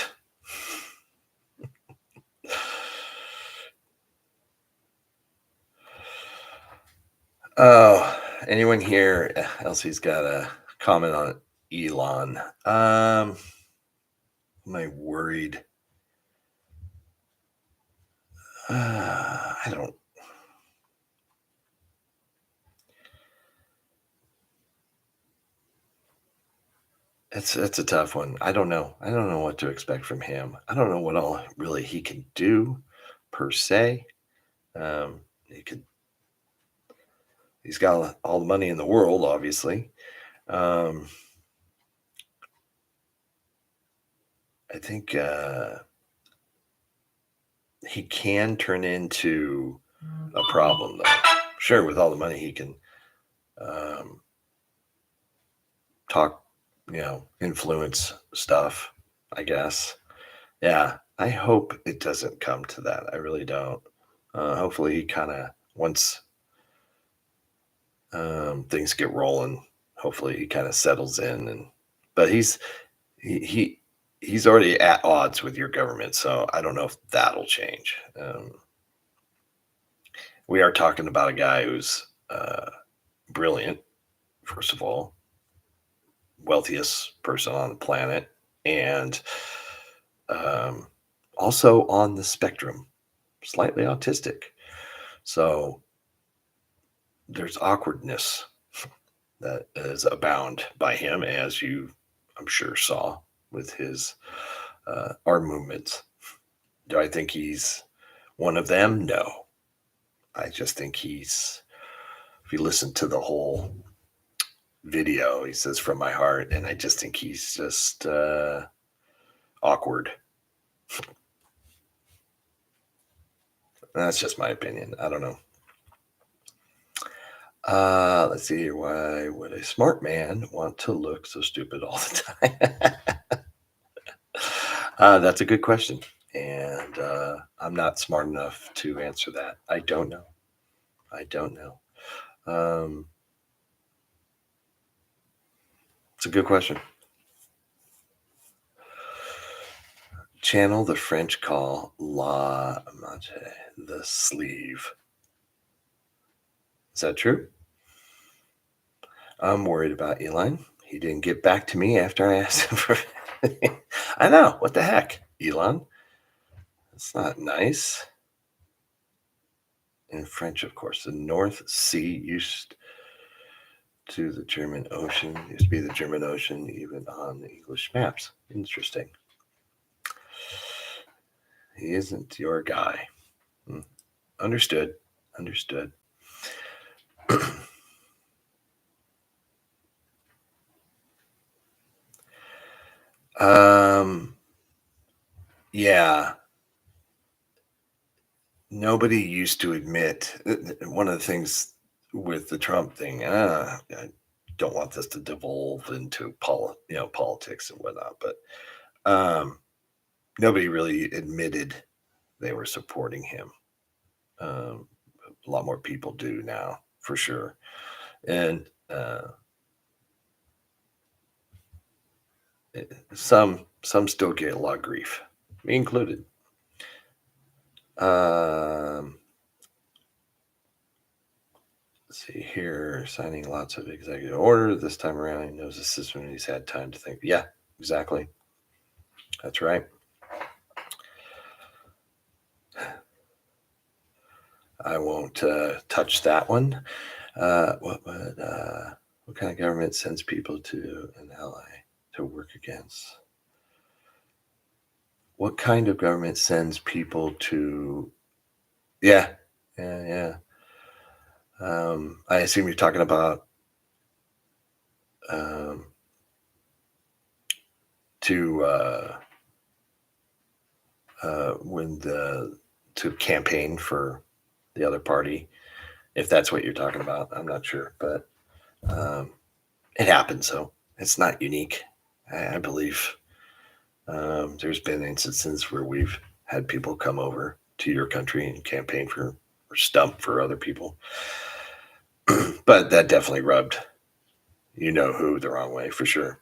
Oh, anyone here? Elsie's got a comment on Elon. Am I worried? I don't. It's a tough one. I don't know. I don't know what to expect from him. I don't know what all really he can do per se. He could. He's got all the money in the world, obviously. Um, I think he can turn into a problem, though. Sure, with all the money, he can um, talk, influence stuff. I guess. Yeah, I hope it doesn't come to that. I really don't. Hopefully, he kind of once things get rolling. Hopefully, he kind of settles in, but he, he he's already at odds with your government, so I don't know if that'll change. We are talking about a guy who's brilliant, first of all, wealthiest person on the planet, and um, also on the spectrum, slightly autistic. So there's awkwardness that is abound by him, as you, I'm sure, saw with his arm movements. Do I think he's one of them? No. I just think he's, if you listen to the whole video, he says from my heart, and I just think he's just awkward. That's just my opinion. I don't know. Let's see here. Why would a smart man want to look so stupid all the time? That's a good question. And I'm not smart enough to answer that. I don't know. I don't know. Um, it's a good question. Channel the French call la manche, the sleeve. Is that true? I'm worried about Elon. He didn't get back to me after I asked him for. I know. What the heck, Elon? That's not nice. In French, of course, the North Sea used to the German Ocean, used to be the German Ocean, even on the English maps. Interesting. He isn't your guy. Hmm. Understood. Understood. um, yeah. Nobody used to admit one of the things with the Trump thing. I don't want this to devolve into politics and whatnot, but um, nobody really admitted they were supporting him. Um, a lot more people do now, for sure, and some still get a lot of grief, me included. Um, let's see here, signing lots of executive orders this time around. He knows the system, and he's had time to think. Yeah, exactly. That's right. I won't touch that one. What kind of government sends people to an ally to work against? What kind of government sends people to? Yeah, yeah. I assume you're talking about um, to when the to campaign for the other party, if that's what you're talking about. I'm not sure, but um, it happens. So it's not unique. I believe there's been instances where we've had people come over to your country and campaign for or stump for other people, but that definitely rubbed who the wrong way for sure.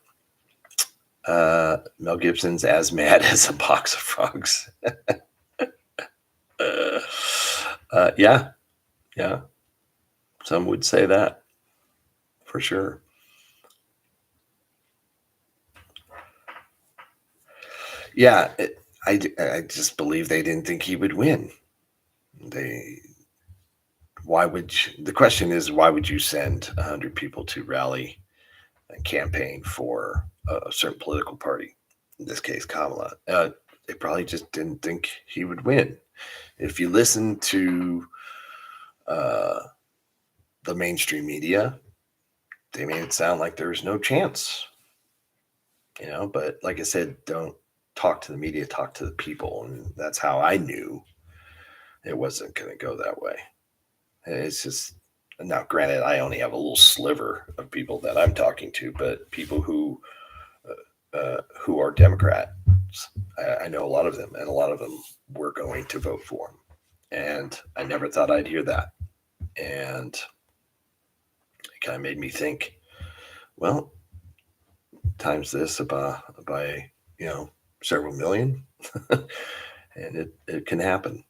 Mel Gibson's as mad as a box of frogs. Uh, yeah, yeah. Some would say that for sure. Yeah, I just believe they didn't think he would win. They why would the question is why would you send 100 people to rally and campaign for a certain political party? In this case, Kamala. They probably just didn't think he would win. If you listen to uh, the mainstream media, they made it sound like there was no chance. But like I said, don't talk to the media, talk to the people, and that's how I knew it wasn't going to go that way. It's just now, granted, I only have a little sliver of people that I'm talking to, but people who are Democrats, I know a lot of them, and a lot of them were going to vote for him. And I never thought I'd hear that, and it kind of made me think, well, times this by several million, and it can happen.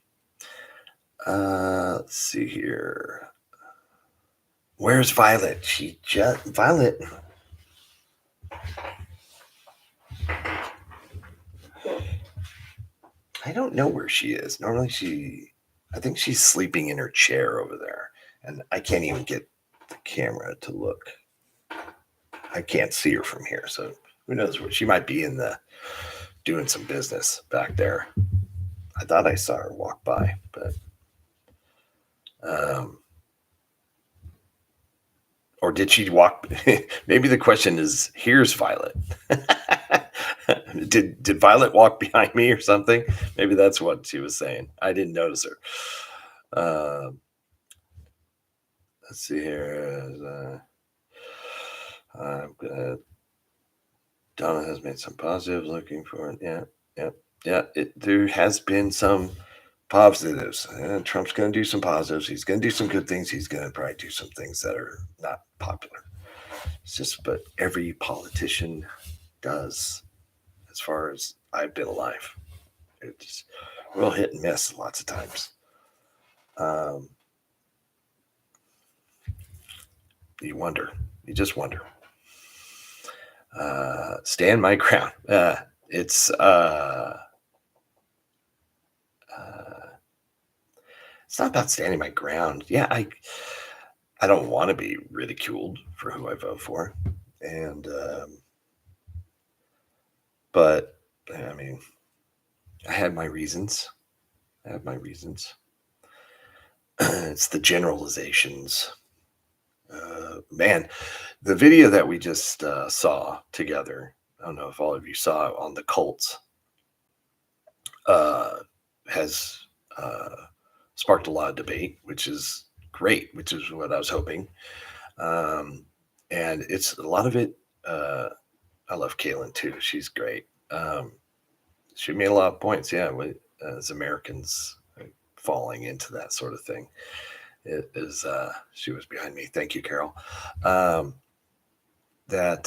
Let's see here. Where's Violet? Violet. I don't know where she is. Normally I think she's sleeping in her chair over there, and I can't even get the camera to look. I can't see her from here, so who knows where she might be doing some business back there. I thought I saw her walk by, but um, or did she walk? Maybe the question is, here's Violet. did Violet walk behind me or something? Maybe that's what she was saying. I didn't notice her. Let's see here. I'm gonna. Donna has made some positives. Looking for it. Yeah, yeah, yeah. There has been some positives. Trump's going to do some positives. He's going to do some good things. He's going to probably do some things that are not popular. It's just, but every politician does, as far as I've been alive. It's real hit and miss lots of times. You wonder. You just wonder. Stand my ground. It's it's not about standing my ground. Yeah, I don't want to be ridiculed for who I vote for, and but I mean, I had my reasons. I have my reasons. It's the generalizations. Man, the video that we just saw together. I don't know if all of you saw it on the cults. Uh, has sparked a lot of debate, which is great, which is what I was hoping. Um, and it's a lot of it. I love Kaylin too. She's great. She made a lot of points. Yeah, as Americans falling into that sort of thing. It is. She was behind me. Thank you, Carol. That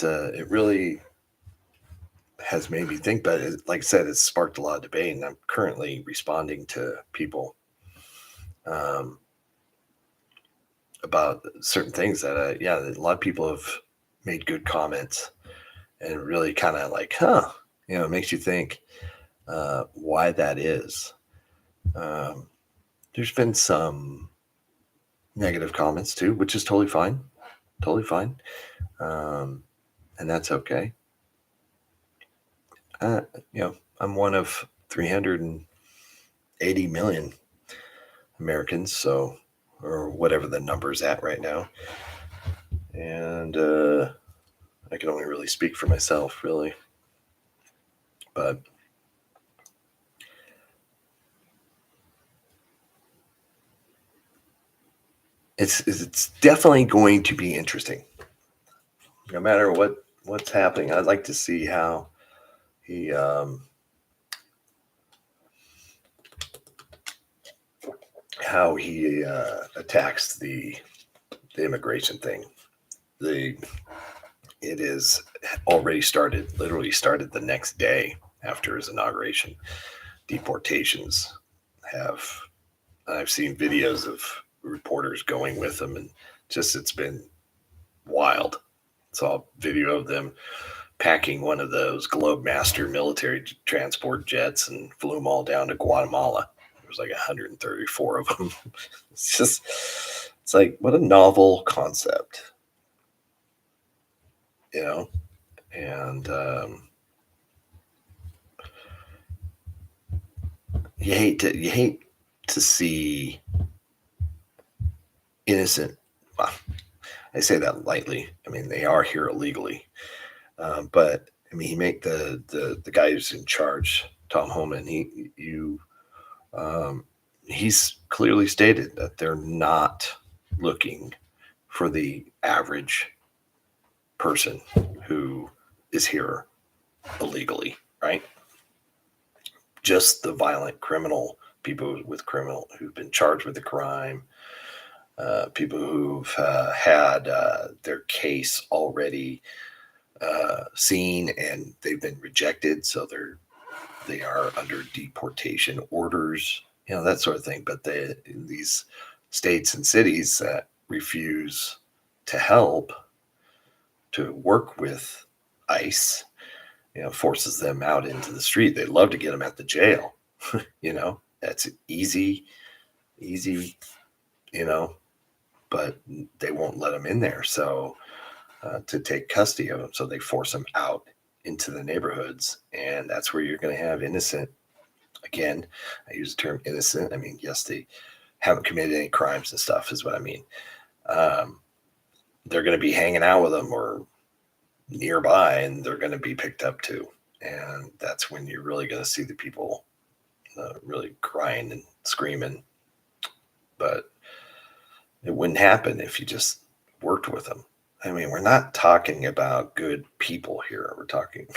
it really has made me think. But like I said, it's sparked a lot of debate, and I'm currently responding to people about certain things that a lot of people have made good comments and really kind of like, it makes you think why that is. There's been some negative comments too, which is totally fine. Totally fine. Um, and that's okay. Uh, I'm one of 380 million Americans, so, or whatever the number's at right now. And I can only really speak for myself, really. But it's definitely going to be interesting, no matter what's happening. I'd like to see he how he attacks the immigration thing. The It is already started, literally started the next day after his inauguration. Deportations have, I've seen videos of reporters going with him, and just it's been wild. Saw a video of them packing one of those Globemaster military transport jets and flew them all down to Guatemala. There was like 134 of them. It's just, it's like, what a novel concept, you know? And you hate to see innocent. Well, I say that lightly. I mean, they are here illegally, but I mean, he make the guy who's in charge, Tom Homan. Um, he's clearly stated that they're not looking for the average person who is here illegally, right? Just the violent criminal, people with criminal who've been charged with a crime, people who've had their case already seen and they've been rejected, so they are under deportation orders, that sort of thing. But these states and cities that refuse to help, to work with ICE, forces them out into the street. They love to get them at the jail. That's easy, you know, but they won't let them in there. So to take custody of them, so they force them out into the neighborhoods, and that's where you're going to have innocent. Again, I use the term innocent. I mean, yes, they haven't committed any crimes and stuff, is what I mean. Um, they're going to be hanging out with them or nearby, and they're going to be picked up too. And that's when you're really going to see the people really crying and screaming. But it wouldn't happen if you just worked with them. I mean, we're not talking about good people here. We're talking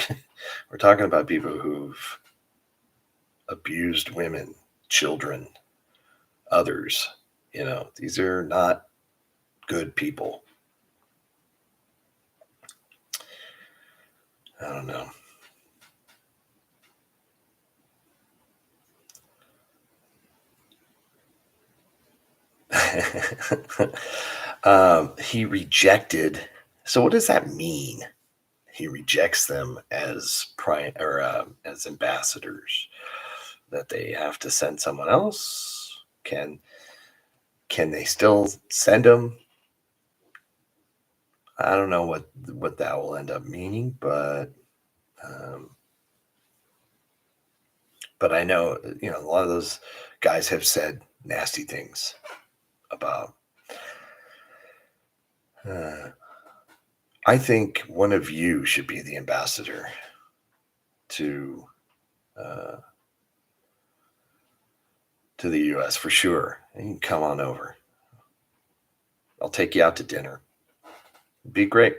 about people who've abused women, children, others. These are not good people. I don't know. He rejected. So what does that mean? He rejects them as as ambassadors. That they have to send someone else. Can they still send them? I don't know what that will end up meaning, um, but I know a lot of those guys have said nasty things about. Uh, I think one of you should be the ambassador to uh, to the U.S. for sure. And you can come on over. I'll take you out to dinner. Be great.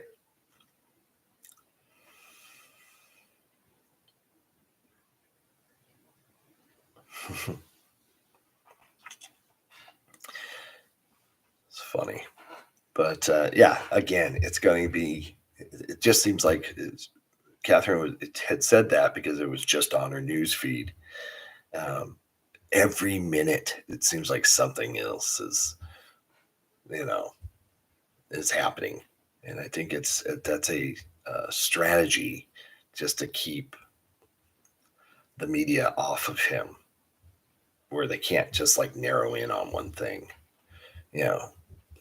It's funny, but yeah. Again, it's going to be. It just seems like Catherine had said that because it was just on her news feed. Um, every minute, it seems like something else you know, is happening, and I think that's a strategy just to keep the media off of him, where they can't just like narrow in on one thing. You know,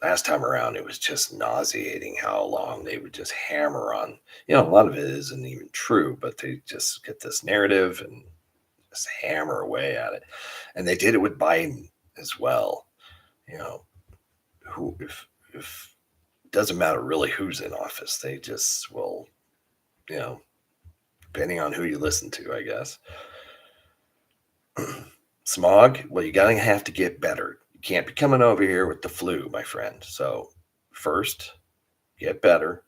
last time around, it was just nauseating how long they would just hammer on. A lot of it isn't even true, but they just get this narrative and just hammer away at it. And they did it with Biden as well. You know, who if it doesn't matter really who's in office, they just will, you know, depending on who you listen to, I guess. Smog, well, you gotta have to get better. You can't be coming over here with the flu, my friend. So first, get better.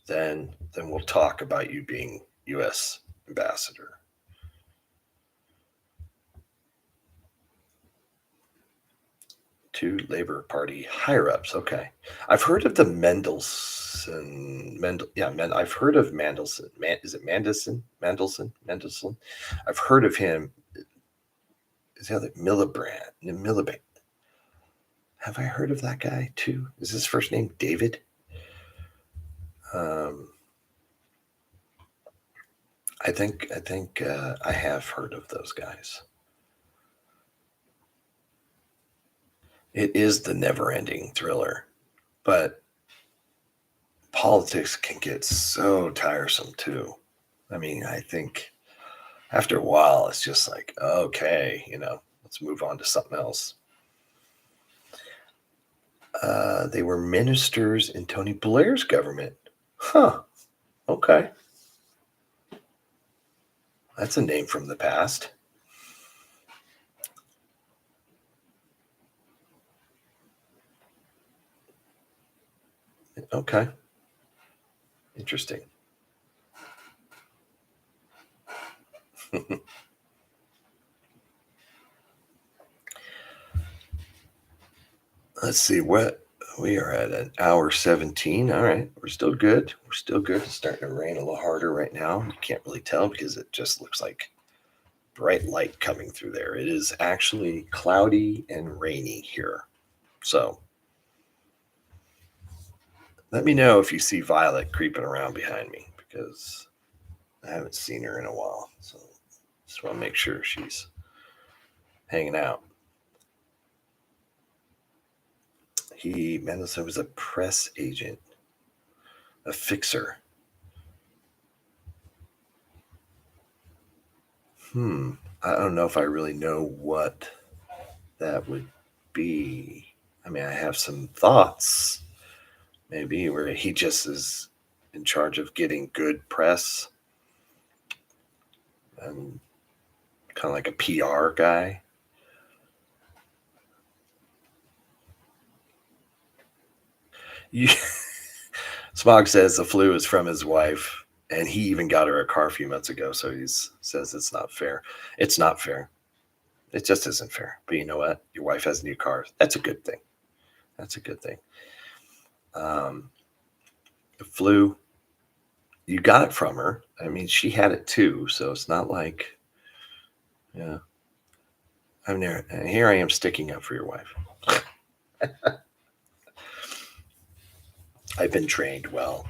Then we'll talk about you being US ambassador. To Labor Party higher ups. Okay. I've heard of the I've heard of Mandelson. Is it Mandelson? I've heard of him. Is the other Miliband? Have I heard of that guy too? Is his first name David? Um, I think I have heard of those guys. It is the never-ending thriller, but politics can get so tiresome too. I mean, I think after a while, it's just like, okay, let's move on to something else. They were ministers in Tony Blair's government. Huh. Okay. That's a name from the past. Okay. Interesting. Let's see what we are at an hour 17. All right. We're still good. We're still good. It's starting to rain a little harder right now. You can't really tell because it just looks like bright light coming through there. It is actually cloudy and rainy here. So let me know if you see Violet creeping around behind me because I haven't seen her in a while. So just want to make sure she's hanging out. Mendelsohn was a press agent, a fixer. I don't know if I really know what that would be. I mean, I have some thoughts, maybe, where he just is in charge of getting good press and kind of like a PR guy. You, Smog says the flu is from his wife, and he even got her a car a few months ago. So he says it's not fair. It's not fair. It just isn't fair. But you know what? Your wife has a new car. That's a good thing. That's a good thing. The flu, you got it from her. I mean, she had it too. So it's not like, yeah. I'm there. And here I am sticking up for your wife. I've been trained well.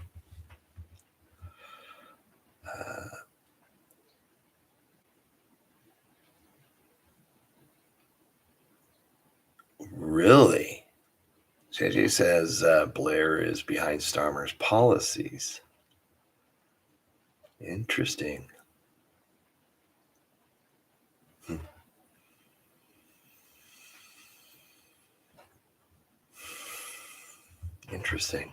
Really? JJ says Blair is behind Starmer's policies. Interesting. Hmm. Interesting.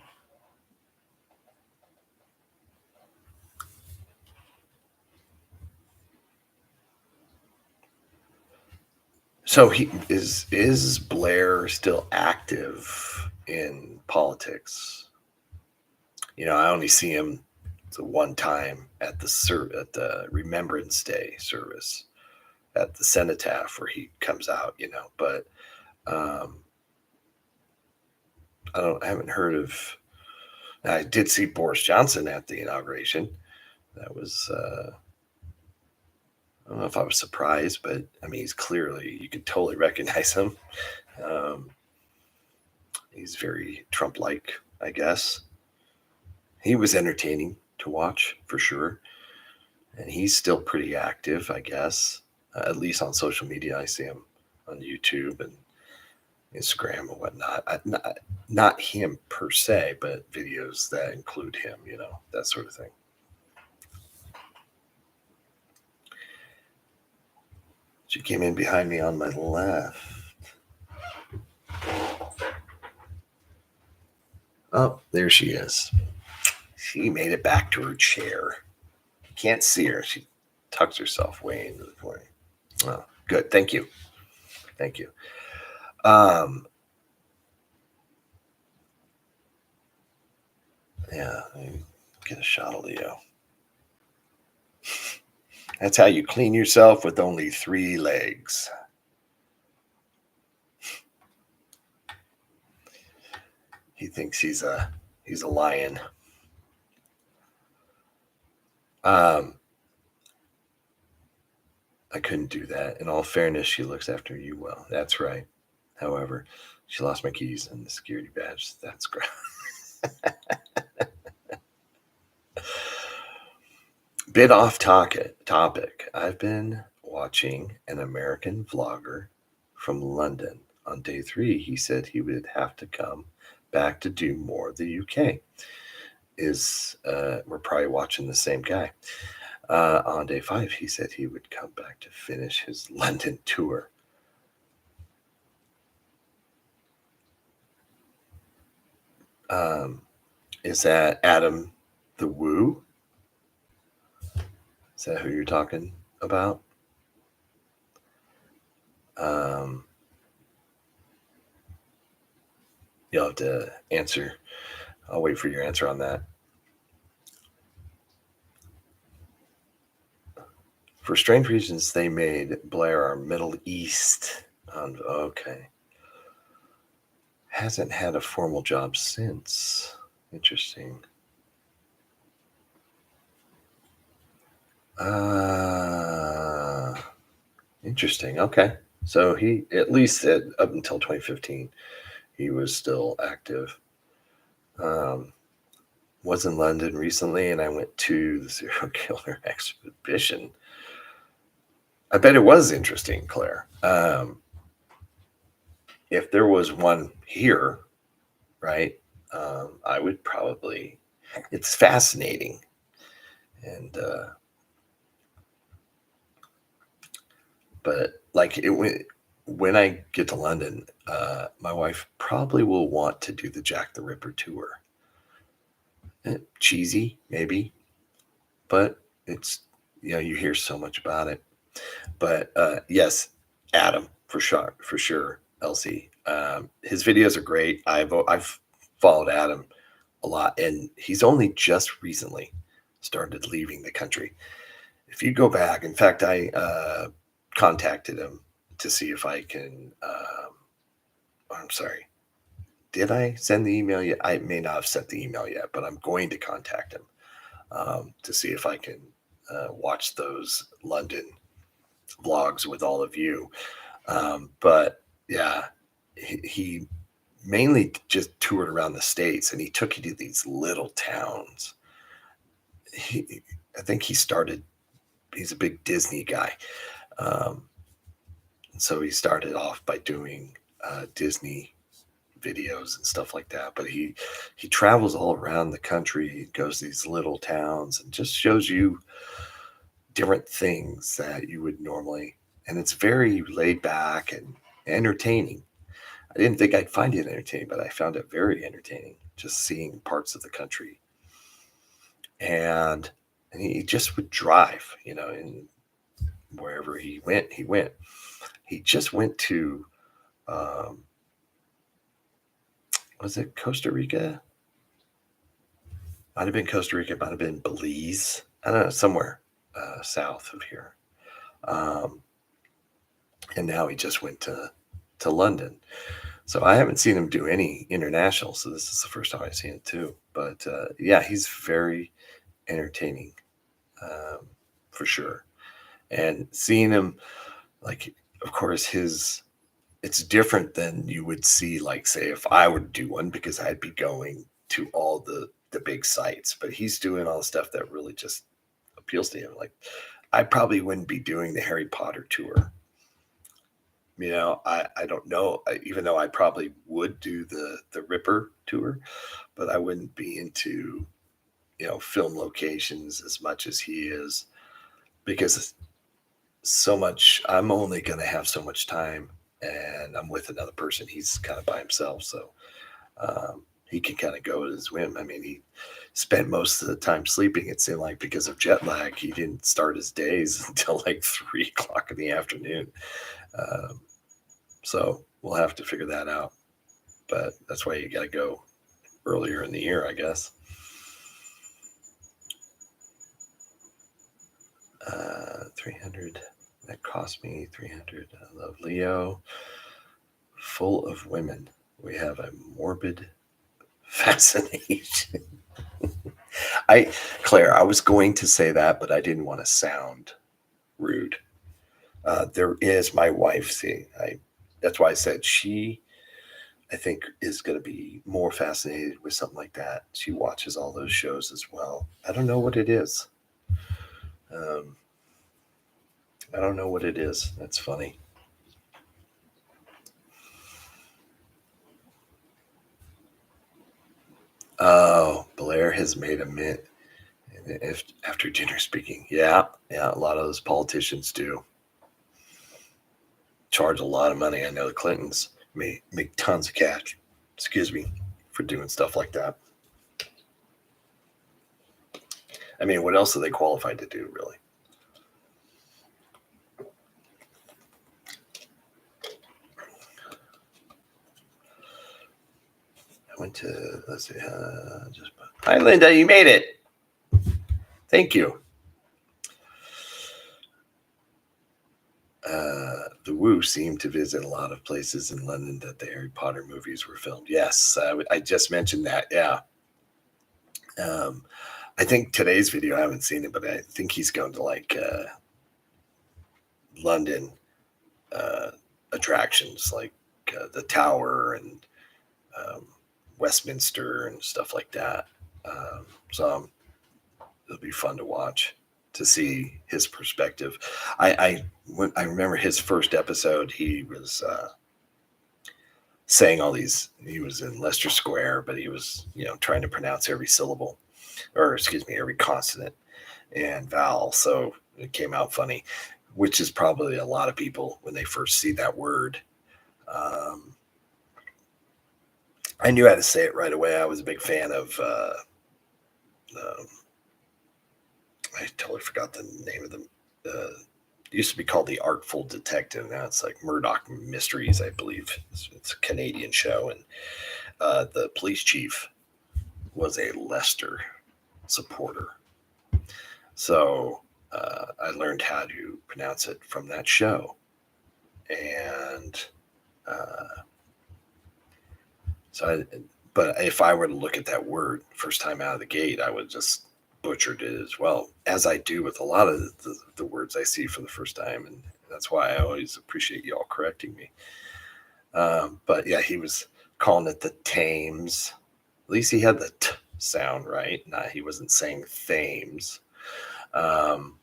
So he is Blair still active in politics? I only see him the one time at the Remembrance Day service at the cenotaph where he comes out. But um, I haven't heard of. I did see Boris Johnson at the inauguration. That was I don't know if I was surprised, but I mean, you could totally recognize him. Um, he's very Trump-like, I guess. He was entertaining to watch for sure, and he's still pretty active, I guess. At least on social media, I see him on YouTube, and Instagram and whatnot. Not him per se, but videos that include him, that sort of thing. She came in behind me on my left. Oh, there she is. She made it back to her chair. Can't see her. She tucks herself way into the corner. Oh, good. Thank you. Thank you. Um, yeah, get a shot of Leo. That's how you clean yourself with only 3 legs. He thinks he's a lion. I couldn't do that. In all fairness, she looks after you well. That's right. However, she lost my keys and the security badge. That's great. Bit off topic. I've been watching an American vlogger from London. On day 3, he said he would have to come back to do more of the UK. We're probably watching the same guy. On day 5, he said he would come back to finish his London tour. Is that Adam the Woo? Is that who you're talking about? You'll have to answer. I'll wait for your answer on that. For strange reasons, they made Blair our Middle East. Okay. Hasn't had a formal job since. Interesting. Interesting. Okay. So he, at least up until 2015, he was still active. Was in London recently, and I went to the serial killer exhibition. I bet it was interesting, Claire. If there was one here, right, I would probably. It's fascinating, and but like when I get to London, my wife probably will want to do the Jack the Ripper tour. Cheesy, maybe, but it's you hear so much about it. But yes, Adam for sure, Elsie. His videos are great. I've followed Adam a lot, and he's only just recently started leaving the country. If you go back, in fact, I contacted him to see if I can. I'm sorry. Did I send the email yet? I may not have sent the email yet, but I'm going to contact him to see if I can watch those London vlogs with all of you. But yeah, he mainly just toured around the States, and he took you to these little towns. I think he's a big Disney guy. So he started off by doing Disney videos and stuff like that. But he travels all around the country. He goes to these little towns and just shows you different things that you would normally. And it's very laid back and entertaining. I didn't think I'd find it entertaining, but I found it very entertaining just seeing parts of the country. And he just would drive, and wherever he went, he went. He just went to, was it Costa Rica? Might have been Costa Rica, might have been Belize. I don't know, somewhere south of here. And now he just went to London. So I haven't seen him do any international. So this is the first time I've seen it too. But yeah, he's very entertaining for sure. And seeing him, like, of course, it's different than you would see, like, say, if I would do one, because I'd be going to all the big sites. But he's doing all the stuff that really just appeals to him. Like, I probably wouldn't be doing the Harry Potter tour. I don't know. Even though I probably would do the Ripper tour, but I wouldn't be into film locations as much as he is because so much. I'm only going to have so much time, and I'm with another person. He's kind of by himself, so he can kind of go at his whim. I mean, he spent most of the time sleeping. It seemed like because of jet lag, he didn't start his days until like 3 o'clock in the afternoon. Um, so we'll have to figure that out. But that's why you got to go earlier in the year, I guess. 300. That cost me 300. I love Leo. Full of women. We have a morbid fascination. I, Claire, I was going to say that, but I didn't want to sound rude. There is my wife. See, that's why I said she, I think, is going to be more fascinated with something like that. She watches all those shows as well. I don't know what it is. Um, I don't know what it is. That's funny. Oh, Blair has made a mint if, after dinner speaking. Yeah, yeah, a lot of those politicians do charge a lot of money. I know the Clintons make tons of cash. Excuse me for doing stuff like that. I mean, what else are they qualified to do, really? I went to let's see, just hi Linda, you made it. Thank you. The Woo seemed to visit a lot of places in London that the Harry Potter movies were filmed. Yes, I just mentioned that. Yeah. Um, I think today's video, I haven't seen it, but I think he's going to like London uh, attractions like the Tower and um, Westminster and stuff like that. So it'll be fun to watch to see his perspective. I remember his first episode. He was saying all these. He was in Leicester Square, but he was trying to pronounce every syllable, or excuse me, every consonant and vowel. So it came out funny, which is probably a lot of people when they first see that word. Um, I knew how to say it right away. I was a big fan of. Um, I totally forgot the name of them. It used to be called The Artful Detective. Now it's like Murdoch Mysteries, I believe. It's a Canadian show, and the police chief was a Leicester supporter. So I learned how to pronounce it from that show, and uh, so but if I were to look at that word first time out of the gate, I would just butchered it as well, as I do with a lot of the words I see for the first time, and that's why I always appreciate y'all correcting me. But yeah, he was calling it the Thames. At least he had the t sound right. Nah, he wasn't saying Thames. Um,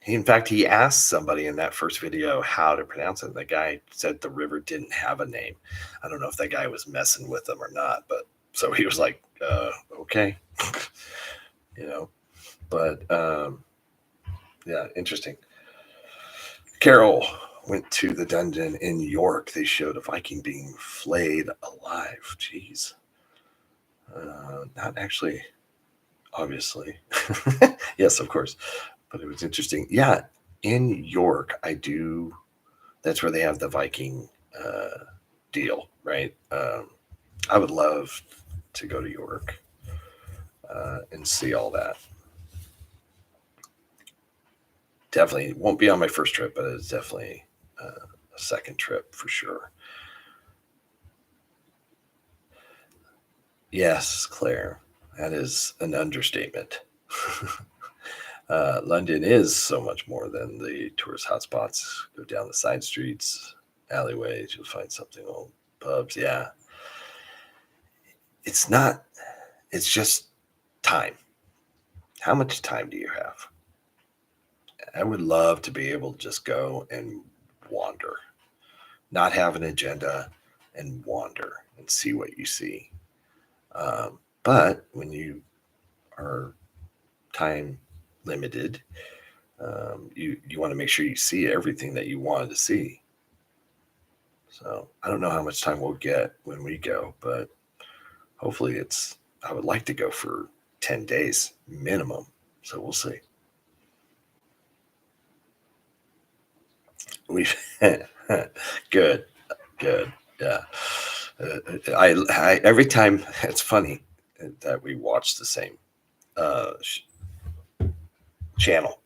in fact, he asked somebody in that first video how to pronounce it. The guy said the river didn't have a name. I don't know if that guy was messing with him or not, but so he was like, okay, you know. But yeah, interesting. Carol went to the dungeon in York. They showed a Viking being flayed alive. Jeez. Not actually, obviously. Yes, of course. But it was interesting. Yeah, in York, I do. That's where they have the Viking deal, right? I would love to go to York and see all that. Definitely won't be on my first trip, but it's definitely a second trip for sure. Yes, Claire, that is an understatement. London is so much more than the tourist hotspots. Go down the side streets, alleyways, you'll find something old pubs. Yeah, it's not. It's just time. How much time do you have? I would love to be able to just go and wander. not have an agenda, and wander and see what you see. But when you are time limited, you want to make sure you see everything that you wanted to see. So I don't know how much time we'll get when we go, but hopefully I would like to go for 10 days minimum. So we'll see. We've good, good. Yeah. I every time it's funny that we watch the same uh, channel.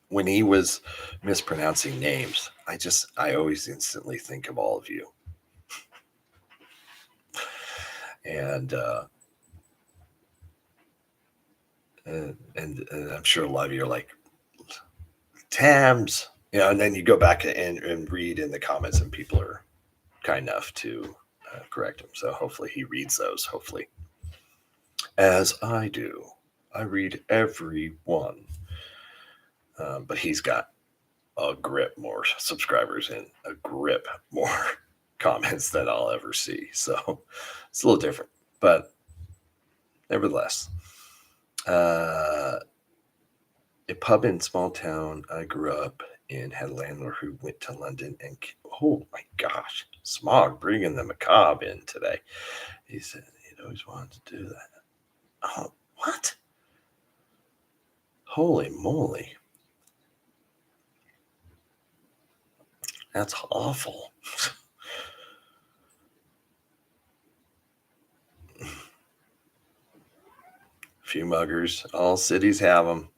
When he was mispronouncing names, I always instantly think of all of you, and and I'm sure a lot of you are like Tams, and then you go back and read in the comments, and people are kind enough to correct him. So hopefully he reads those. Hopefully, as I do, I read every one. But he's got a grip more subscribers and a grip more comments than I'll ever see. So it's a little different, but nevertheless, a pub in small town I grew up in had a landlord who went to London and oh my gosh, Smog bringing the macabre in today. He said he'd always wanted to do that. Oh, what? Holy moly. That's awful. Few muggers. All cities have them.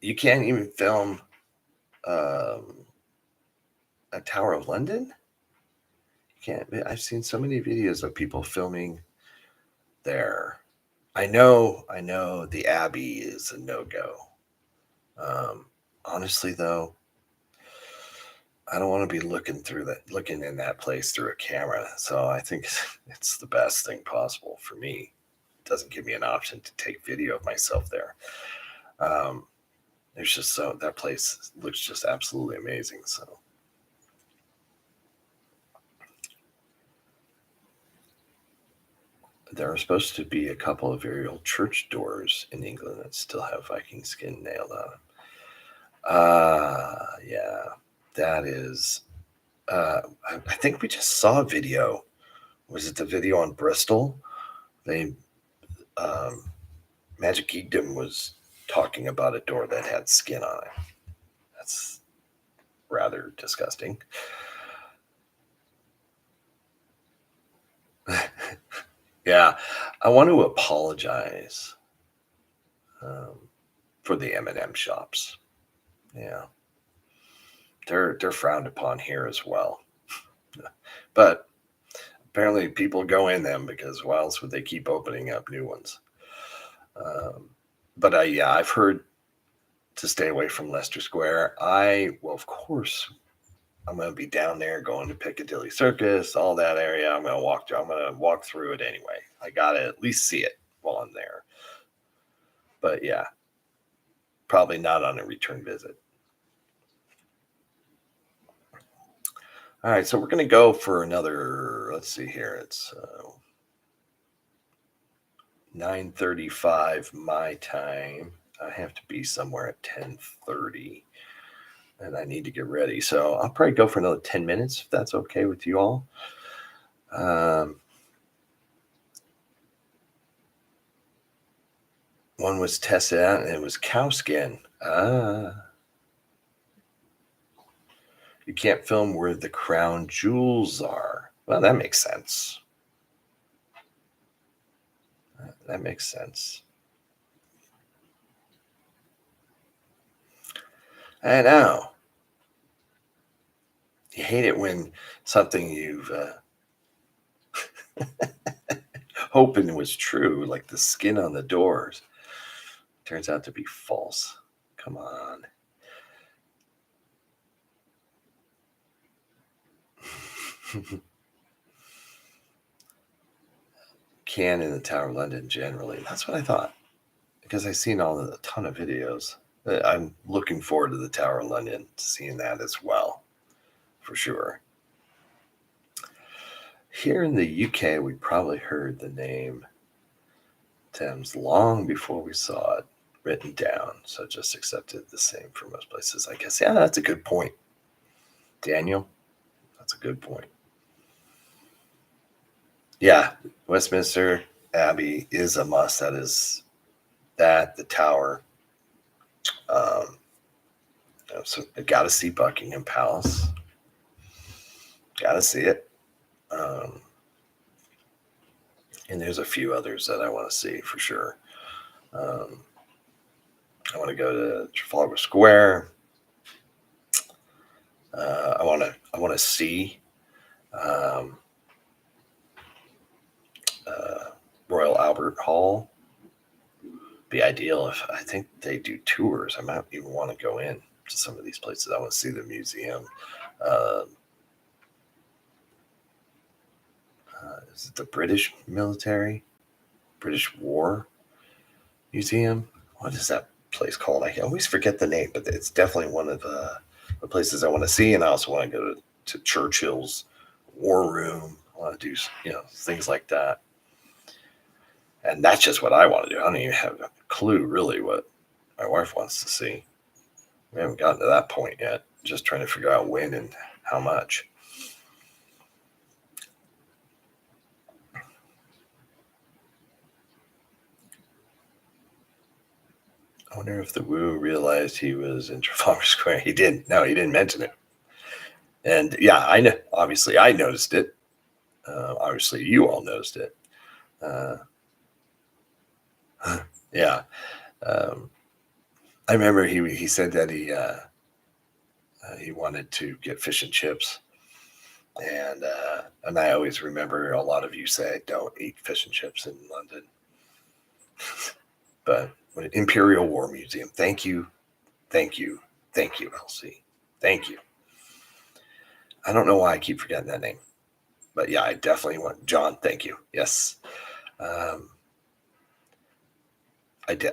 You can't even film a Tower of London. You can't. I've seen so many videos of people filming there. I know the Abbey is a no-go. Honestly, though, I don't want to be looking in that place through a camera. So I think it's the best thing possible for me. It doesn't give me an option to take video of myself there. There's just that place looks just absolutely amazing. So there are supposed to be a couple of very old church doors in England that still have Viking skin nailed on them. Yeah, that is. I think we just saw a video. Was it the video on Bristol? They um, Magic Geekdom was talking about a door that had skin on it. That's rather disgusting. Yeah, I want to apologize for the M&M shops. Yeah, they're frowned upon here as well. But apparently, people go in them because why else would they keep opening up new ones? But yeah, I've heard to stay away from Leicester Square. Well, of course, I'm going to be down there going to Piccadilly Circus, all that area. I'm going to walk through it anyway. I got to at least see it while I'm there. But yeah, probably not on a return visit. All right, so we're going to go for another, let's see here. It's 9:35 my time. I have to be somewhere at 10:30 and I need to get ready. So I'll probably go for another 10 minutes if that's okay with you all. One was tested out and it was cow skin. You can't film where the crown jewels are. Well, that makes sense. That makes sense. I know. You hate it when something you've hoping was true, like the skin on the doors, turns out to be false. Come on. can in the Tower of London generally. That's what I thought because I've seen a ton of videos. I'm looking forward to the Tower of London, seeing that as well, for sure. Here in the UK, we probably heard the name Thames long before we saw it written down, so just accepted the same for most places, I guess. Yeah, that's a good point, Daniel. That's a good point. Yeah, Westminster Abbey is a must. That is that, the Tower. So I got to see Buckingham Palace. Got to see it. And there's a few others that I want to see for sure. I want to go to Trafalgar Square. I want to see um, Royal Albert Hall. Be ideal if I think they do tours. I might even want to go in to some of these places. I want to see the museum. Uh, is it the British military, British War Museum? What is that place called? I always forget the name, but it's definitely one of the places I want to see. And I also want to go to Churchill's War Room. I want to do things like that. And that's just what I want to do. I don't even have a clue really what my wife wants to see. We haven't gotten to that point yet. Just trying to figure out when and how much. I wonder if the Woo realized he was in Trafalgar Square. He didn't. No, he didn't mention it. And yeah, I know. Obviously, I noticed it. Obviously, you all noticed it. Uh, yeah. Um, I remember he said that he wanted to get fish and chips, and I always remember a lot of you say don't eat fish and chips in London, but Imperial War Museum. Thank you, thank you, thank you, Elsie. Thank you. I don't know why I keep forgetting that name, but yeah, I definitely want John. Thank you. Yes. Um,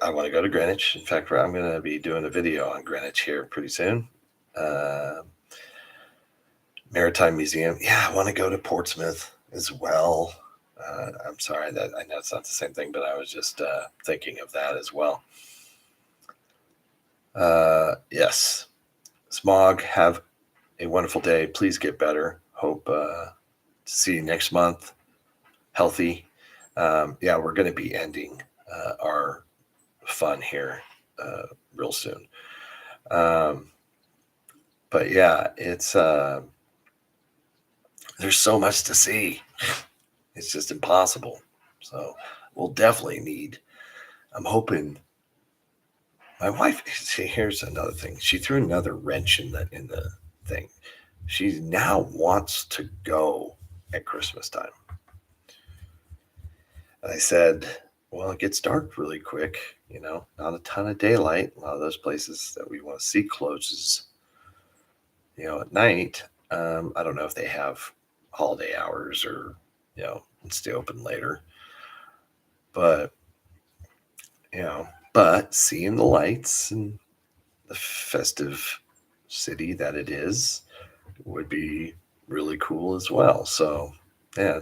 I want to go to Greenwich. In fact, I'm going to be doing a video on Greenwich here pretty soon. Uh, Maritime Museum. Yeah, I want to go to Portsmouth as well. I'm sorry that I know it's not the same thing, but I was just thinking of that as well. Yes. Smog, have a wonderful day. Please get better. Hope to see you next month. Healthy. Yeah, we're going to be ending our fun here real soon. But yeah, it's there's so much to see. It's just impossible. So we'll definitely need. I'm hoping my wife. See, here's another thing. She threw another wrench in the thing. She now wants to go at Christmas time. And I said, well, it gets dark really quick. Not a ton of daylight. A lot of those places that we want to see closes, at night. I don't know if they have holiday hours or, stay open later. But, seeing the lights and the festive city that it is would be really cool as well. So, yeah,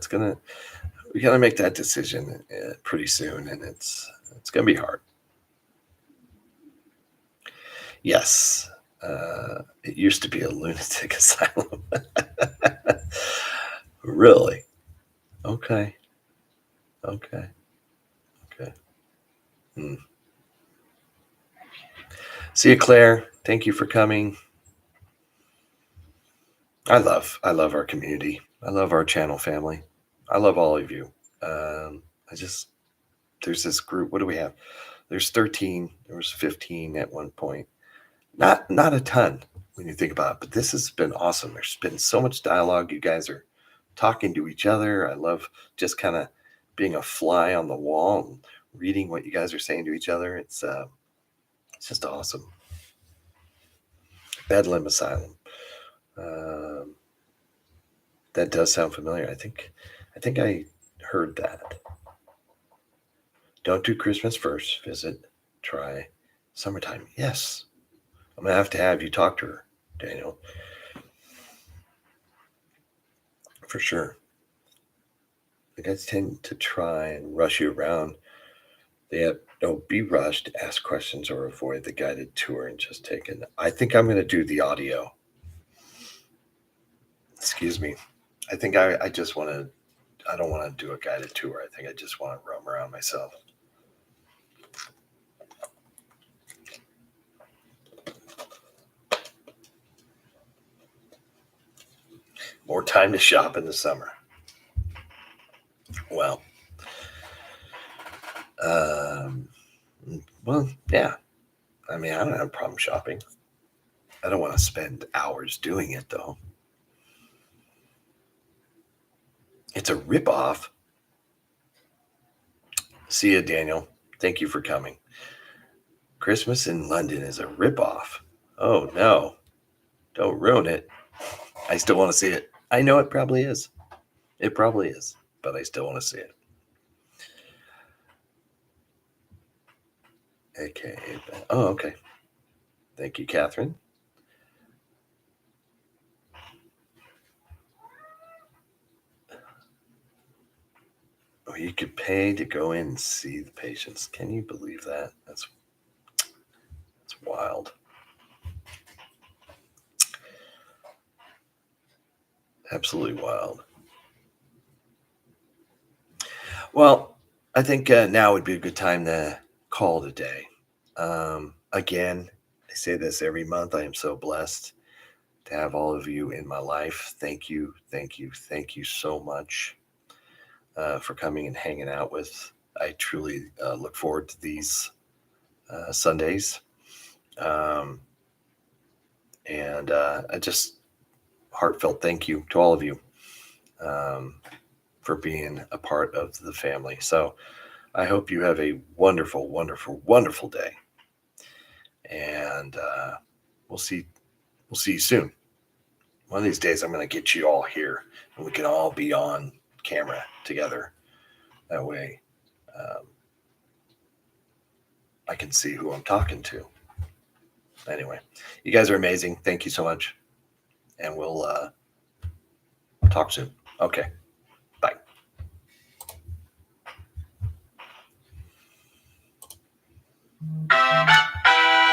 we got to make that decision pretty soon, and it's going to be hard. Yes. It used to be a lunatic asylum. Really? Okay. Okay. Okay. Hmm. See you, Claire. Thank you for coming. I love our community. I love our channel family. I love all of you. There's this group. What do we have? There's 13. There was 15 at one point. Not a ton when you think about it, but this has been awesome. There's been so much dialogue. You guys are talking to each other. I love just kind of being a fly on the wall and reading what you guys are saying to each other. It's just awesome. Bedlam Asylum. That does sound familiar. I think I heard that. Don't do Christmas first. Visit. Try summertime. Yes. I'm going to have you talk to her, Daniel, for sure. The guys tend to try and rush you around. Don't be rushed, ask questions, or avoid the guided tour and just take it. I think I'm going to do the audio. Excuse me. I think I just want to, I don't want to do a guided tour. I think I just want to roam around myself. More time to shop in the summer. Well, um, well, yeah. I mean, I don't have a problem shopping. I don't want to spend hours doing it, though. It's a ripoff. See you, Daniel. Thank you for coming. Christmas in London is a ripoff. Oh, no. Don't ruin it. I still want to see it. I know it probably is. It probably is, but I still want to see it. Okay. Oh, okay. Thank you, Catherine. Oh, you could pay to go in and see the patients. Can you believe that? That's wild. Absolutely wild. Well, I think now would be a good time to call it a day. Again, I say this every month. I am so blessed to have all of you in my life. Thank you, thank you, thank you so much for coming and hanging out with. I truly look forward to these Sundays. And I just heartfelt thank you to all of you for being a part of the family. So I hope you have a wonderful, wonderful, wonderful day. And we'll see you soon. One of these days, I'm going to get you all here, and we can all be on camera together. That way, I can see who I'm talking to. Anyway, you guys are amazing. Thank you so much, and we'll talk soon. Okay, bye.